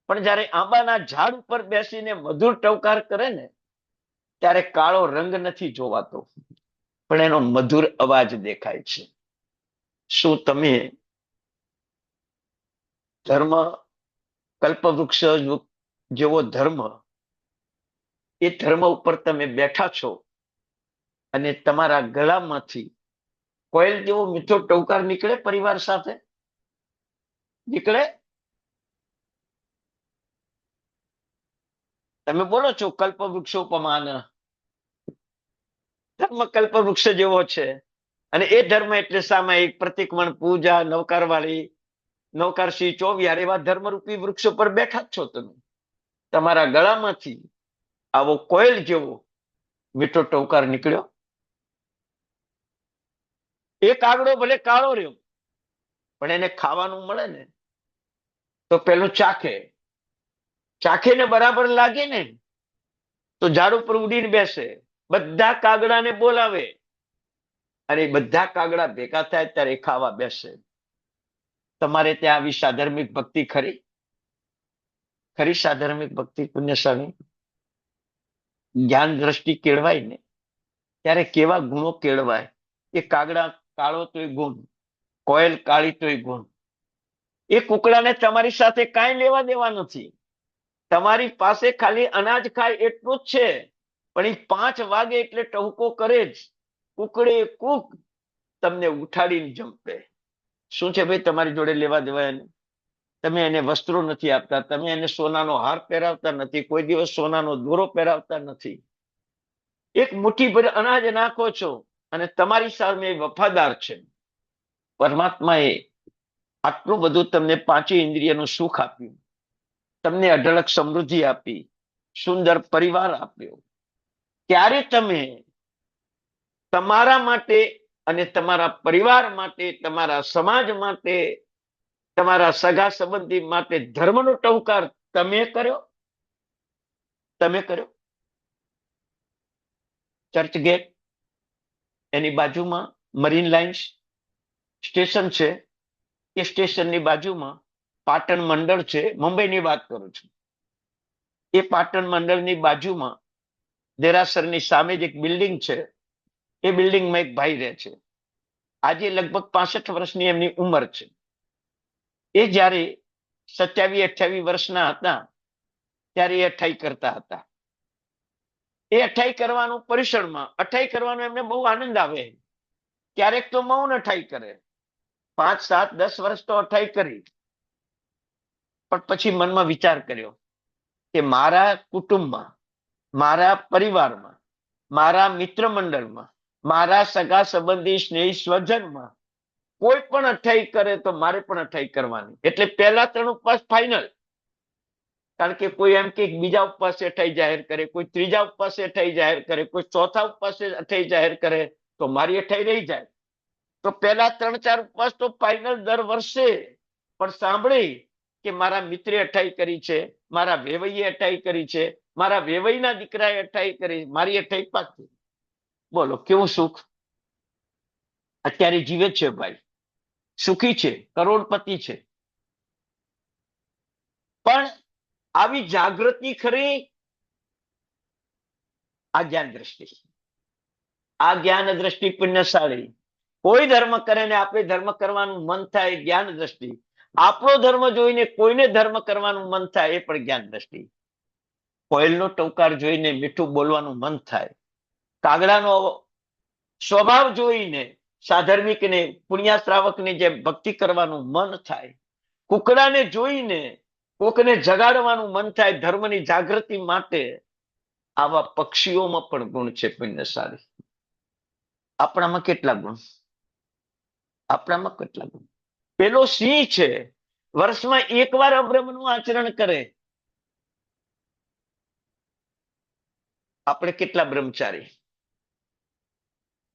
પણ જયારે આંબાના ઝાડ ઉપર બેસીને મધુર ટવકાર કરે ને ત્યારે કાળો રંગ નથી જોવાતો, પણ એનો મધુર અવાજ દેખાય છે. શું તમે ધર્મ, કલ્પવૃક્ષ જેવો ધર્મ, એ ધર્મ ઉપર તમે બેઠા છો અને તમારા ગળામાંથી કોયલ જેવો મીઠો ટવકાર નીકળે પરિવાર સાથે? નીકળે? તમે બોલો છો કલ્પવૃક્ષ ઉપમાન. ધર્મ કલ્પવૃક્ષ જેવો છે. અને એ ધર્મ એટલે સામાયિક પ્રતિક્રમણ, પૂજા, નવકાર વાળી, નવકારસિંહ ચોવિયાર એવા ધર્મરૂપી વૃક્ષ પર બેઠા જ છો તમે. તમારા ગળામાંથી આવો કોયલ જેવો મીઠો ટવકાર નીકળ્યો. એ કાગડો ભલે કાળો રહ્યો પણ એને ખાવાનું મળે ને તો પેલું ચાખે. ચાખે ને બરાબર લાગે ને તો ઝાડ ઉપર ઉડીને બેસે, બધા કાગડાને બોલાવે અને બધા કાગડા ભેગા થાય ત્યારે ખાવા બેસે. તમારે ત્યાં આવી સાધર્મિક ભક્તિ ખરી? ખરી સાધર્મિક ભક્તિ પુણ્યશાળી? જ્ઞાન દ્રષ્ટિ કેળવાય ને ત્યારે કેવા ગુણો કેળવાય. એ કાગડા કાળો તોય ગુણ, કોયલ કાળી તોય ગુણ. એ કુકડાને તમારી સાથે કાંઈ લેવા દેવા નથી. તમારી પાસે ખાલી અનાજ ખાય એટલું જ છે, પણ એ 5 વાગે એટલે ટહુકો કરે જ, કુકડે કુક તમને ઉઠાડીને જંપે. શું છે ભાઈ તમારી જોડે લેવા દેવા એને? તમે એને વસ્ત્રો નથી આપતા, તમે એને સોનાનો હાર પહેરાવતા નથી, કોઈ દિવસ સોનાનો દોરો પહેરાવતા નથી. એક મુઠ્ઠીભર અનાજ નાખો છો અને તમારી સામે વફાદાર છે. પરમાત્માએ આટલું બધું તમને 5 ઇન્દ્રિયનું સુખ આપ્યું, તમને અઢળક સમૃદ્ધિ આપી, સુંદર પરિવાર આપ્યો. ત્યારે તમે તમારા માટે અને તમારા પરિવાર માટે, તમારા સમાજ માટે, તમારા સગા સંબંધી માટે ધર્મનો ટહુકાર તમે કર્યો? તમે કર્યો? ચર્ચ ગેટ, એની બાજુમાં મરીન લાઇન્સ સ્ટેશન છે, એ સ્ટેશનની બાજુમાં પાટણ મંડળ છે. મુંબઈની વાત કરું છું. એ પાટણ મંડળની બાજુમાં દેરાસરની સામે જ એક બિલ્ડિંગ છે. એ બિલ્ડિંગમાં એક ભાઈ રહે છે. આજે લગભગ 65 વર્ષની એમની ઉંમર છે. એ જ્યારે 27-28 વર્ષના હતા ત્યારે એ અઠાઈ કરતા હતા. એ અઠાઈ કરવાનું પરિસરમાં અઠાઈ કરવાનો એમને બહુ આનંદ આવે. ક્યારેક તો મૌન અઠાઈ કરે, 5, 7, 10 વર્ષ તો અઠાઈ કરી. પણ પછી મનમાં વિચાર કર્યો કે મારા કુટુંબમાં, મારા પરિવારમાં, મારા મિત્ર મંડળમાં, મારા સગા સંબંધી સ્નેહી સ્વજનમાં કોઈ પણ અઠાઈ કરે તો મારે પણ અઠાઈ કરવાની. એટલે પહેલા 3 ઉપવાસ ફાઇનલ. કારણ કે કોઈ એમ કે બીજા ઉપવાસે અઠાઈ જાહેર કરે, કોઈ ત્રીજા ઉપવાસે અઠાઈ જાહેર કરે, કોઈ ચોથા ઉપવાસે અઠાઈ જાહેર કરે, તો મારી અઠાઈ રહી જાય. તો પહેલા 3-4 ઉપવાસ તો ફાઇનલ દર વર્ષે. પણ સાંભળી કે મારા મિત્રે અઠાઈ કરી છે, મારા વેવઈએ અઠાઈ કરી છે, મારા વેવઈના દીકરાએ અઠાઈ કરી, મારી અઠાઈ પાકી. બોલો કેવું સુખ! અત્યારે જીવે છે ભાઈ, સુખી છે, કરોડપતિ છે. પણ આવી જાગૃતિ ખરી? આ જ્ઞાન દ્રષ્ટિ, આ જ્ઞાન દ્રષ્ટિ પુણ્યશાળી. કોઈ ધર્મ કરે ને આપણે ધર્મ કરવાનું મન થાય, જ્ઞાન દ્રષ્ટિ. આપણો ધર્મ જોઈને કોઈને ધર્મ કરવાનું મન થાય, એ પણ જ્ઞાન દ્રષ્ટિ. કોયલનો ટવકાર જોઈને મીઠું બોલવાનું મન થાય, કાગડાનો સ્વભાવ જોઈને સાધર્મિકને, પુણ્યાશ્રાવકને જે ભક્તિ કરવાનું મન થાય, કુકડાને જોઈને કોકને જગાડવાનું મન થાય ધર્મની જાગૃતિ માટે. આવા પક્ષીઓમાં પણ ગુણ છે પુણ્યશાળી. આપણામાં કેટલા ગુણ? આપણામાં કેટલા ગુણ? પેલો સિંહ છે, વર્ષમાં 1 વાર અબ્રહ્મનું આચરણ કરે. આપણે કેટલા બ્રહ્મચારી?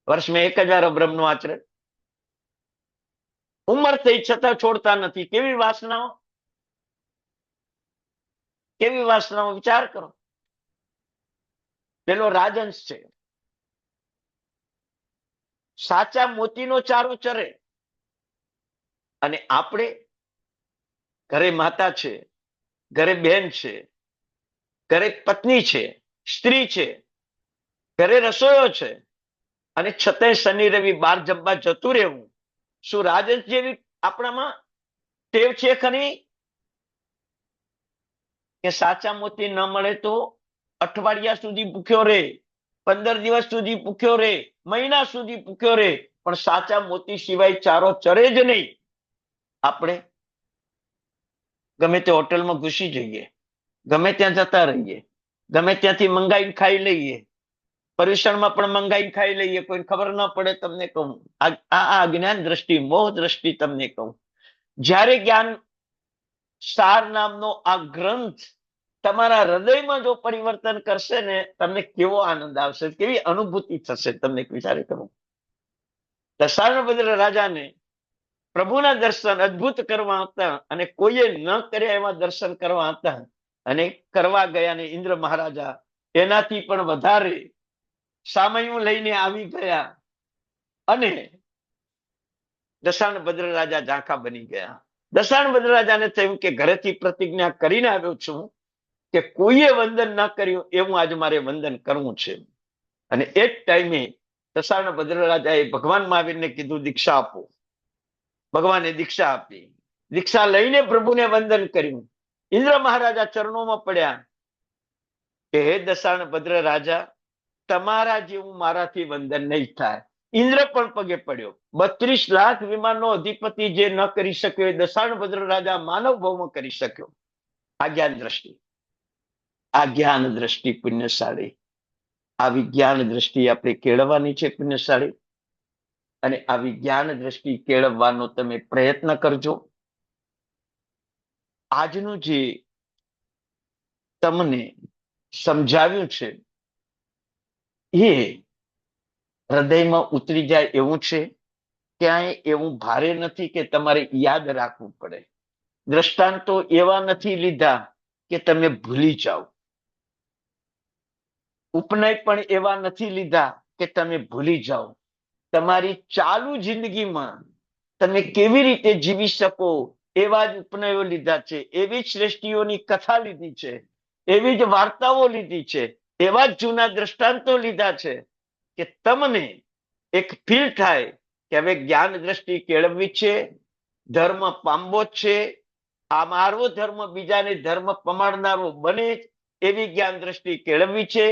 વર્ષમાં 1 જ વાર અબ્રહ્મનું આચરણ. ઉંમર થઈ છતાં છોડતા નથી. કેવી વાસનાઓ, કેવી વાસનાઓ! વિચાર કરો. પેલો રાજહંસ છે, સાચા મોતીનો ચારો ચરે. અને આપણે ઘરે માતા છે, ઘરે બહેન છે, ઘરે પત્ની છે, સ્ત્રી છે, ઘરે રસોઈયો છે, અને છતાંય શનિ રવિ બહાર જમવા જતું રહેવું. શું રાજહંસ જેવી આપણામાં ટેવ છે ખરી? કે સાચા મોતી ન મળે તો અઠવાડિયા સુધી ભૂખ્યો રહે, 15 દિવસ સુધી ભૂખ્યો રહે, મહિના સુધી ભૂખ્યો રહે, પણ સાચા મોતી સિવાય ચારો ચરે જ નહીં. આપણે ગમે તે હોટલમાં ઘૂસી જઈએ, ગમે ત્યાં જતા રહીએ, ગમે ત્યાંથી મંગાઈને ખાઈ લઈએ, પર્યુષણમાં પણ મંગાઈને ખાઈ લઈએ, કોઈ ખબર ન પડે. તમને કહું, આ જ્ઞાન દ્રષ્ટિ, મોહ દ્રષ્ટિ તમને કહું. જ્યારે જ્ઞાન સાર નામનો આ ગ્રંથ તમારા હૃદયમાં જો પરિવર્તન કરશે ને, તમને કેવો આનંદ આવશે, કેવી અનુભૂતિ થશે, તમને વિચાર કરો. દશાનબદ્ર રાજાને પ્રભુના દર્શન અદ્ભુત કરવા હતા, અને કોઈએ ન કર્યા એવા દર્શન કરવા હતા, અને કરવા ગયા. ને ઇન્દ્ર મહારાજા એનાથી પણ વધારે સામયું લઈને આવી ગયા, અને દશાનબદ્ર રાજા ઝાંખા બની ગયા. દશાનબદ્ર રાજાને થયું કે ઘરેથી પ્રતિજ્ઞા કરીને આવ્યો છું કે કોઈએ વંદન ના કર્યું એવું આજ મારે વંદન કરવું છે. અને એ જ ટાઈમે દશાનબદ્ર રાજાએ ભગવાન મહાવીરને કીધું, દીક્ષા આપો. ભગવાને દીક્ષા આપી. દીક્ષા લઈને પ્રભુને વંદન કર્યું. ઇન્દ્ર મહારાજા ચરણોમાં પડ્યા કે હે દશાણ ભદ્ર રાજા, તમારા જેવું મારાથી વંદન નહીં થાય. ઇન્દ્ર પણ પગે પડ્યો. 32 લાખ વિમાનનો અધિપતિ જે ન કરી શક્યો એ દશાણ ભદ્ર રાજા માનવ ભાવમાં કરી શક્યો. આ જ્ઞાન દ્રષ્ટિ, આ જ્ઞાન દ્રષ્ટિ પુણ્યશાળી. આવી જ્ઞાન દ્રષ્ટિ આપણે કેળવવાની છે પુણ્યશાળી. અને આવી જ્ઞાન દ્રષ્ટિ કેળવવાનો તમે પ્રયત્ન કરજો. આજનું જે તમને સમજાવ્યું છે એ હૃદયમાં ઉતરી જાય એવું છે. ક્યાંય એવું ભારે નથી કે તમારે યાદ રાખવું પડે. દ્રષ્ટાંતો એવા નથી લીધા કે તમે ભૂલી જાઓ. ઉપનય પણ એવા નથી લીધા કે તમે ભૂલી જાઓ. તમારી ચાલુ જિંદગીમાં તમે કેવી રીતે જીવી શકો એવા જ ઉપનયો લીધા છે, એવી જ શ્રેષ્ઠીઓની કથા લીધી છે, એવી જ વાર્તાઓ લીધી છે, એવા જ જૂના દ્રષ્ટાંતો લીધા છે કે તમને એક ફીલ થાય કે હવે જ્ઞાન દ્રષ્ટિ કેળવવી છે, ધર્મ પામવો છે, આ મારો ધર્મ બીજાને ધર્મ પમાડનારો બને એવી જ્ઞાન દ્રષ્ટિ કેળવવી છે.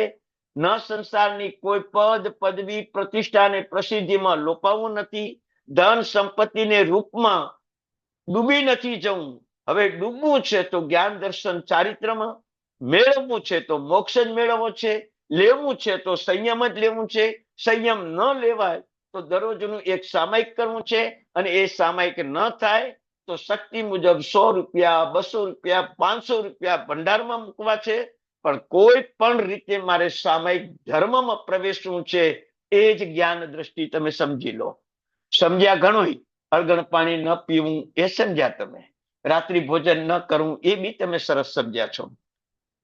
ન સંસારની કોઈ પદ પદવી પ્રતિષ્ઠાને પ્રસિદ્ધિમાં લોપાવવું નથી. ધન સંપત્તિને રૂપમાં ડૂબી નથી જવું. હવે ડૂબવું છે તો જ્ઞાન દર્શન ચારિત્રમાં, મેળવવું છે તો મોક્ષ જ મેળવવો છે, લેવું છે તો સંયમ જ લેવું છે. સંયમ ન લેવાય તો દરરોજનું એક સામાયિક કરવું છે, અને એ સામાયિક ન થાય તો શક્તિ મુજબ 100 રૂપિયા, 200 રૂપિયા, 500 રૂપિયા ભંડારમાં મૂકવા છે. પણ કોઈ પણ રીતે મારે સામાયિક ધર્મમાં પ્રવેશવું છે, એ જ જ્ઞાન દ્રષ્ટિ તમે સમજી લો. સમજ્યા ઘણું. અળગણ પાણી ન પીવું એ સમજ્યા તમે. રાત્રિ ભોજન ન કરવું એ બી તમે સરસ સમજ્યા છો.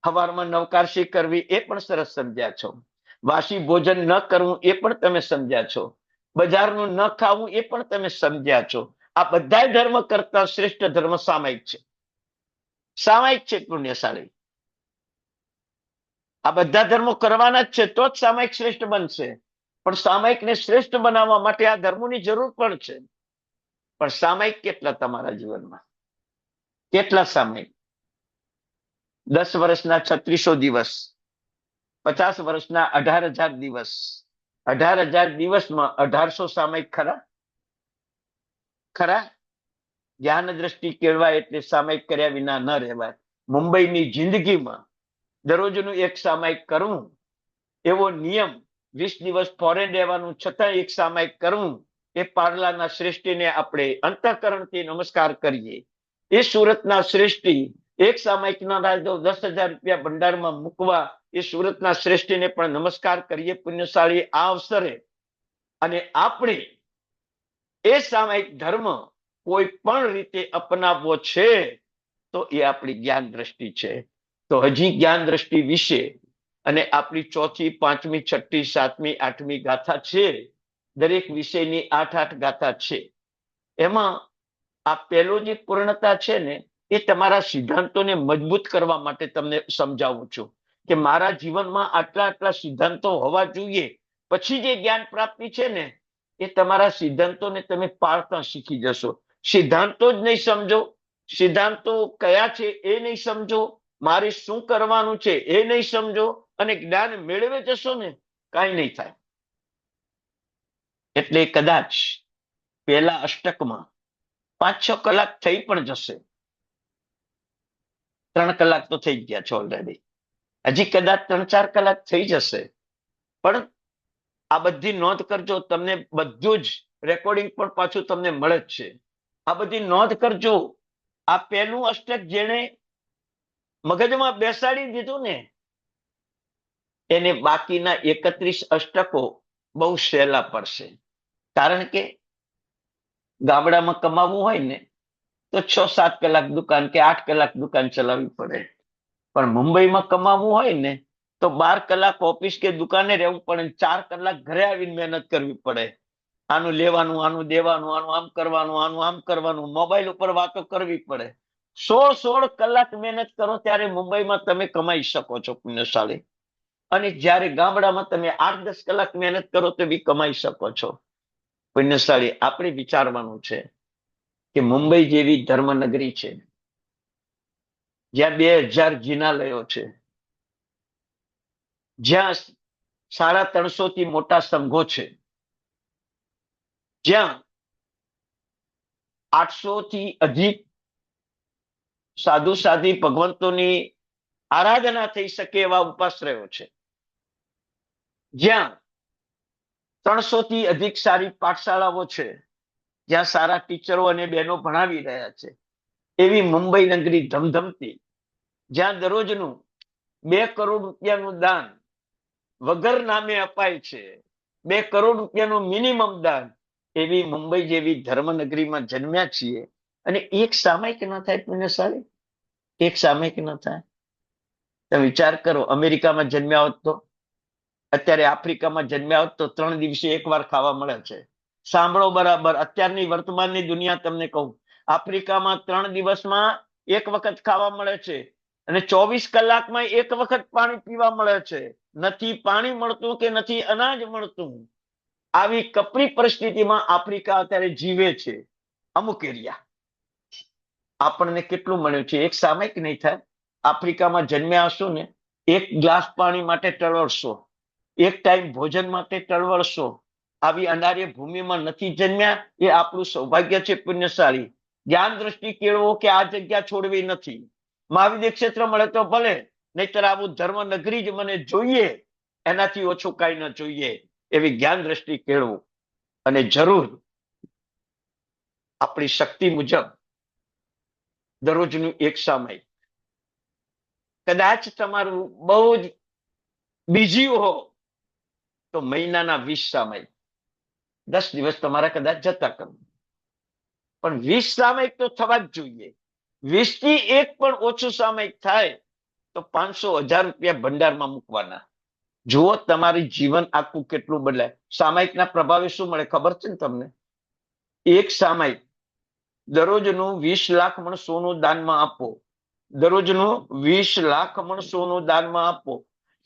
સવારમાં નવકારશી કરવી એ પણ સરસ સમજ્યા છો. વાસી ભોજન ન કરવું એ પણ તમે સમજ્યા છો. બજારનું ન ખાવું એ પણ તમે સમજ્યા છો. આ બધા ધર્મ કરતા શ્રેષ્ઠ ધર્મ સામાયિક છે. સામાયિક છે પુણ્યશાળી. આ બધા ધર્મો કરવાના જ છે તો જ સામાયિક શ્રેષ્ઠ બનશે. પણ સામાયિકને શ્રેષ્ઠ બનાવવા માટે આ ધર્મોની જરૂર પણ છે. પણ સામાયિક કેટલા તમારા જીવનમાં? કેટલા સામાયિક? 10 વર્ષના 3600 દિવસ, 50 વર્ષના 18,000 દિવસ. 18,000 દિવસમાં 1800 સામાયિક ખરા? ખરા? જ્ઞાન દ્રષ્ટિ કેળવાય એટલે સામાયિક કર્યા વિના ન રહેવાય. મુંબઈની જિંદગીમાં દરરોજનું એક સામાયિક કરવું એવો નિયમ, 20 દિવસ ફોરેન રહેવાનું છતાં એક સામાયિક કરવું, એ પાર્લાના શ્રેષ્ઠીને આપણે અંતઃકરણથી નમસ્કાર કરીએ. એ સુરતના શ્રેષ્ઠી એક સામાયિકના રાજો 10,000 રૂપિયા ભંડારમાં મૂકવા, એ સુરતના શ્રેષ્ઠીને પણ નમસ્કાર કરીએ પુણ્યશાળી આ અવસરે. અને આપણે એ સામાયિક ધર્મ કોઈ પણ રીતે અપનાવવો છે તો એ આપણી જ્ઞાન દ્રષ્ટિ છે. તો હજી જ્ઞાન દ્રષ્ટિ વિશે અને આપણી 4મી, 5મી, 6મી, 7મી, 8મી ગાથા છે. દરેક વિષયની 8 ગાથા છે. એમાં આ પહેલો જે પૂર્ણતા છે ને, એ તમારા સિદ્ધાંતોને મજબૂત કરવા માટે તમને સમજાવું છું કે મારા જીવનમાં આટલા આટલા સિદ્ધાંતો હોવા જોઈએ. પછી જે જ્ઞાન પ્રાપ્તિ છે ને, એ તમારા સિદ્ધાંતોને તમે પાળતા શીખી જશો. સિદ્ધાંતો જ નહીં સમજો, સિદ્ધાંતો કયા છે એ નહીં સમજો, મારે શું કરવાનું છે એ નહીં સમજો, અને જ્ઞાન મેળવે જશો ને, કાંઈ નહીં થાય. એટલે કદાચ પહેલા અષ્ટકમાં 5-6 કલાક થઈ પણ જશે. 3 કલાક તો થઈ ગયા છે ઓલરેડી. હજી કદાચ 3-4 કલાક થઈ જશે. પણ આ બધી નોંધ કરજો. તમને બધું જ રેકોર્ડિંગ પણ પાછું તમને મળે જ છે. આ બધી નોંધ કરજો. આ પહેલું અષ્ટક જેને મગજમાં બેસાડી દીધું ને, એને બાકીના 31 અષ્ટકો બહુ સહેલા પડશે. કારણ કે ગામડામાં કમાવું હોય ને તો 6-7 કલાક દુકાન કે 8 કલાક દુકાન ચલાવવી પડે. પણ મુંબઈમાં કમાવું હોય ને તો 12 કલાક ઓફિસ કે દુકાને રહેવું પડે, 4 કલાક ઘરે આવીને મહેનત કરવી પડે. આનું લેવાનું, આનું દેવાનું, આનું આમ કરવાનું, આનું આમ કરવાનું, મોબાઈલ ઉપર વાતો કરવી પડે. 16 કલાક મહેનત કરો ત્યારે મુંબઈમાં તમે કમાઈ શકો છો પુણ્યશાળી. અને જ્યારે ગામડામાં તમે 8-10 કલાક મહેનત કરો તો બી કમાઈ શકો છો પુણ્યશાળી. આપણે વિચારવાનું છે કે મુંબઈ જેવી ધર્મનગરી છે, જ્યાં 2000 જિનાલયો છે, જ્યાં 350 થી મોટા સંઘો છે, જ્યાં 800 થી અધિક સાધુ સાધી ભગવંતોની આરાધના થઈ શકે એવા ઉપાશ્રયો છે, જ્યાં 300 થી અધિક સારી પાઠશાળાઓ છે, જ્યાં સારા ટીચરો અને બહેનો ભણાવી રહ્યા છે, એવી મુંબઈ નગરી ધમધમતી, જ્યાં દરરોજનું 2 કરોડ રૂપિયાનું દાન વગર નામે અપાય છે, 2 કરોડ રૂપિયાનું મિનિમમ દાન, એવી મુંબઈ જેવી ધર્મનગરીમાં જન્મ્યા છીએ, અને એક સામાયિક ન થાય પુણ્યશાળી, એક સામાયિક ન થાય. તમે વિચાર કરો, અમેરિકામાં જન્મ્યા હોત તો, અત્યારે આફ્રિકામાં જન્મ્યા હોત તો 3 દિવસે એકવાર ખાવા મળે છે. સાંભળો બરાબર, અત્યારની વર્તમાનની દુનિયા તમને કહું, આફ્રિકામાં 3 દિવસમાં એક વખત ખાવા મળે છે, અને 24 કલાકમાં એક વખત પાણી પીવા મળે છે. નથી પાણી મળતું કે નથી અનાજ મળતું. આવી કપરી પરિસ્થિતિમાં આફ્રિકા અત્યારે જીવે છે, અમુક એરિયા. આપણને કેટલું મળ્યું છે? એક સામાયિક નહીં થાય. આફ્રિકામાં જન્મ્યા હશો ને, એક ગ્લાસ પાણી માટે ટળવળશો, એક ટાઈમ ભોજન માટે ટળવળશો. આવી અનાર્ય ભૂમિમાં નથી જન્મ્યા, એ આપણું સૌભાગ્ય છે પુણ્યશાળી. જ્ઞાન દ્રષ્ટિ કેળવો કે આ જગ્યા છોડવી નથી. મહાવિદ્ય ક્ષેત્ર મળે તો ભલે, નહીતર આવું ધર્મ નગરી જ મને જોઈએ, એનાથી ઓછું કઈ ન જોઈએ. એવી જ્ઞાન દ્રષ્ટિ કેળવું, અને જરૂર આપણી શક્તિ મુજબ દરરોજનું એક સામાયિક. કદાચ તમારું બહુ જ બીજી હો તો મહિનાના 20 સામાયિક, 10 દિવસ તમારા કદાચ જતા કરો, પણ 20 સામાયિક તો થવા જ જોઈએ. 20 થી એક પણ ઓછું સામાયિક થાય તો 500-1000 રૂપિયા ભંડારમાં મૂકવાના. જુઓ તમારી જીવન આખું કેટલું બદલાય. સામાયિકના પ્રભાવે શું મળે ખબર છે ને તમને? એક સામાયિક દરરોજનું 20 લાખ મણ સોનું દાનમાં આપો, દરરોજનું 20 લાખ મણ સોનું દાનમાં આપો,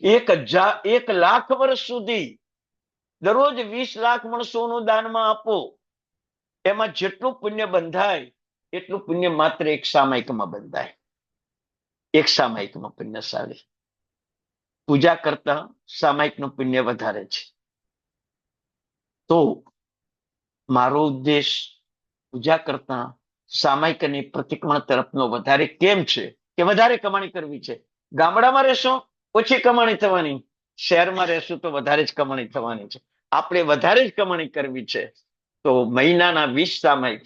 1 લાખ વર્ષ સુધી દરરોજ 20 લાખ મણ સોનું દાનમાં આપો. એમાં જેટલું પુણ્ય બંધાય એટલું પુણ્ય માત્ર એક સામાયિકમાં બંધાય. એક સામાયિકમાં પુણ્યશાળી. પૂજા કરતા સામાયિકનું પુણ્ય વધારે છે. તો મારો ઉદ્દેશ પૂજા કરતા સામાયિક અને પ્રતિક્રમણ તરફનો વધારે કેમ છે કે વધારે કમાણી કરવી છે? ગામડામાં રહેશો ઓછી કમાણી થવાની, શહેરમાં રહેશું તો વધારે જ કમાણી થવાની છે. આપણે વધારે જ કમાણી કરવી છે, તો મહિનાના 20 સામાયિક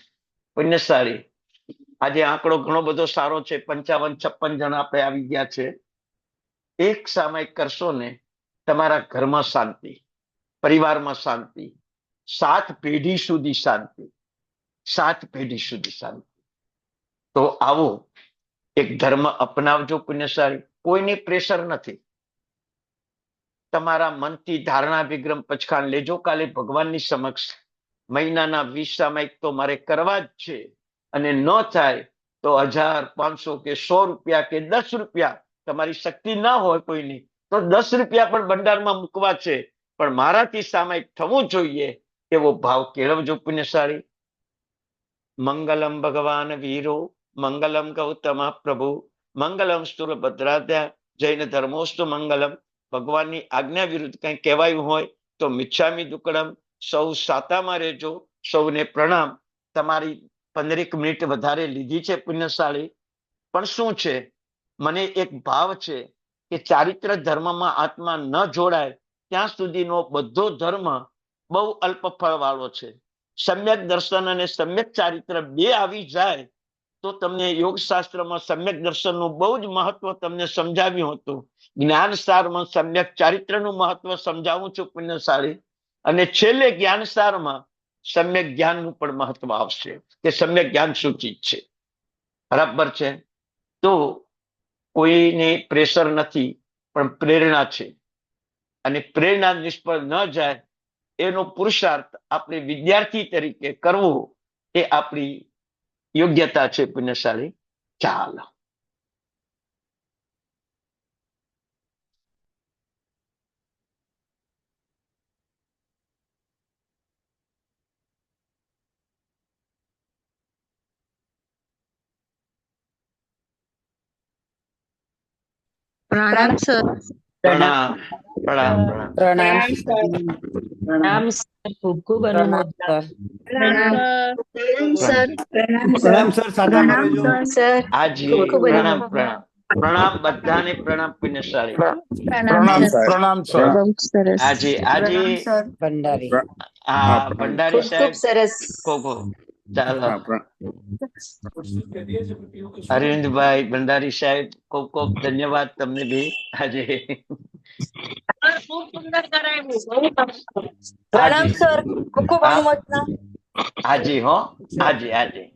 પુણ્યશાળી. આજે આંકડો ઘણો બધો સારો છે, 55-56 જણ આપણે આવી ગયા છે. એક સામાયિક કરશો ને, તમારા ઘરમાં શાંતિ, પરિવારમાં શાંતિ, 7 પેઢી સુધી શાંતિ, 7 પેઢી સુધી શાંતિ. તો આવો એક ધર્મ અપનાવજો પુણ્યશાળી. કોઈની પ્રેશર નથી. તમારા મનથી ધારણા વિગ્રહ પચખાન લેજો કાલે ભગવાનની સમક્ષ. મહિનાના 20 સામાયિક તો મારે કરવા જ છે, અને ન થાય તો 1000, 500 કે 100 રૂપિયા કે 10 રૂપિયા, તમારી શક્તિ ના હોય કોઈની તો 10 રૂપિયા પણ ભંડારમાં મૂકવા છે, પણ મારાથી સામાયિક થવું જોઈએ એવો ભાવ કેળવજો પુણ્યશાળી. મંગલમ ભગવાન વીરો, મંગલમ ગૌતમ પ્રભુ, મંગલમ સ્થુરભદ્રાધ્યા, જૈન ધર્મોસ્તુ મંગલમ. ભગવાનની આજ્ઞા વિરુદ્ધ કંઈ કહેવાયું હોય તો મિચ્છામી દુક્કડમ. સૌ સાતામાં રહેજો. સૌને પ્રણામ. તમારી 15 મિનિટ વધારે લીધી છે પુણ્યશાળી, પણ શું છે, મને એક ભાવ છે કે ચારિત્ર ધર્મમાં આત્મા ન જોડાય ત્યાં સુધીનો બધો ધર્મ બહુ અલ્પ ફળ વાળો છે. સમ્યક દર્શન અને સમ્યક ચારિત્ર બે આવી જાય તો તમને યોગશાસ્ત્રમાં સમ્યક દર્શનનું બહુ જ મહત્વ તમને સમજાવ્યું હતું. જ્ઞાન સારમાં સમ્યક ચારિત્રનું મહત્વ સમજાવું છું પુણ્યશાળી, અને છેલ્લે જ્ઞાન સારમાં સમ્યક જ્ઞાનનું પણ મહત્વ આવશે કે સમ્યક જ્ઞાન શું ચીજ છે. બરાબર છે? તો કોઈને પ્રેશર નથી, પણ પ્રેરણા છે, અને પ્રેરણા નિષ્ફળ ન જાય એનો પુરુષાર્થ આપણે વિદ્યાર્થી તરીકે કરવો એ આપણી યોગ્યતા છે પુણ્યશાળી. ચાલો. પ્રણામ સર. પ્રણામ પ્રણામ પ્રણામ પ્રણામ પ્રણામ સર. ખૂબ ખૂબ અનુમોદના. પ્રણામ સર. પ્રણામ સર, સાદા મરેજો. સર. હાજી ખૂબ ખૂબ પ્રણામ અનુમોદના. પ્રણામ પ્રણામ બધાને પ્રણામ પુણ્યશાળી પ્રણામ પ્રણામ સર. બહુ સરસ. હાજી હાજી ભંડારી હા ભંડારી ખૂબ સાહેબ સરસ. કોકો ચાલો હા, અરવિંદભાઈ ભંડારી સાહેબ ખૂબ ખૂબ ધન્યવાદ તમને બી આજે પ્રણામ સર. ખૂબ ખૂબ હા અનુમોદના. હાજી હો હાજી હાજી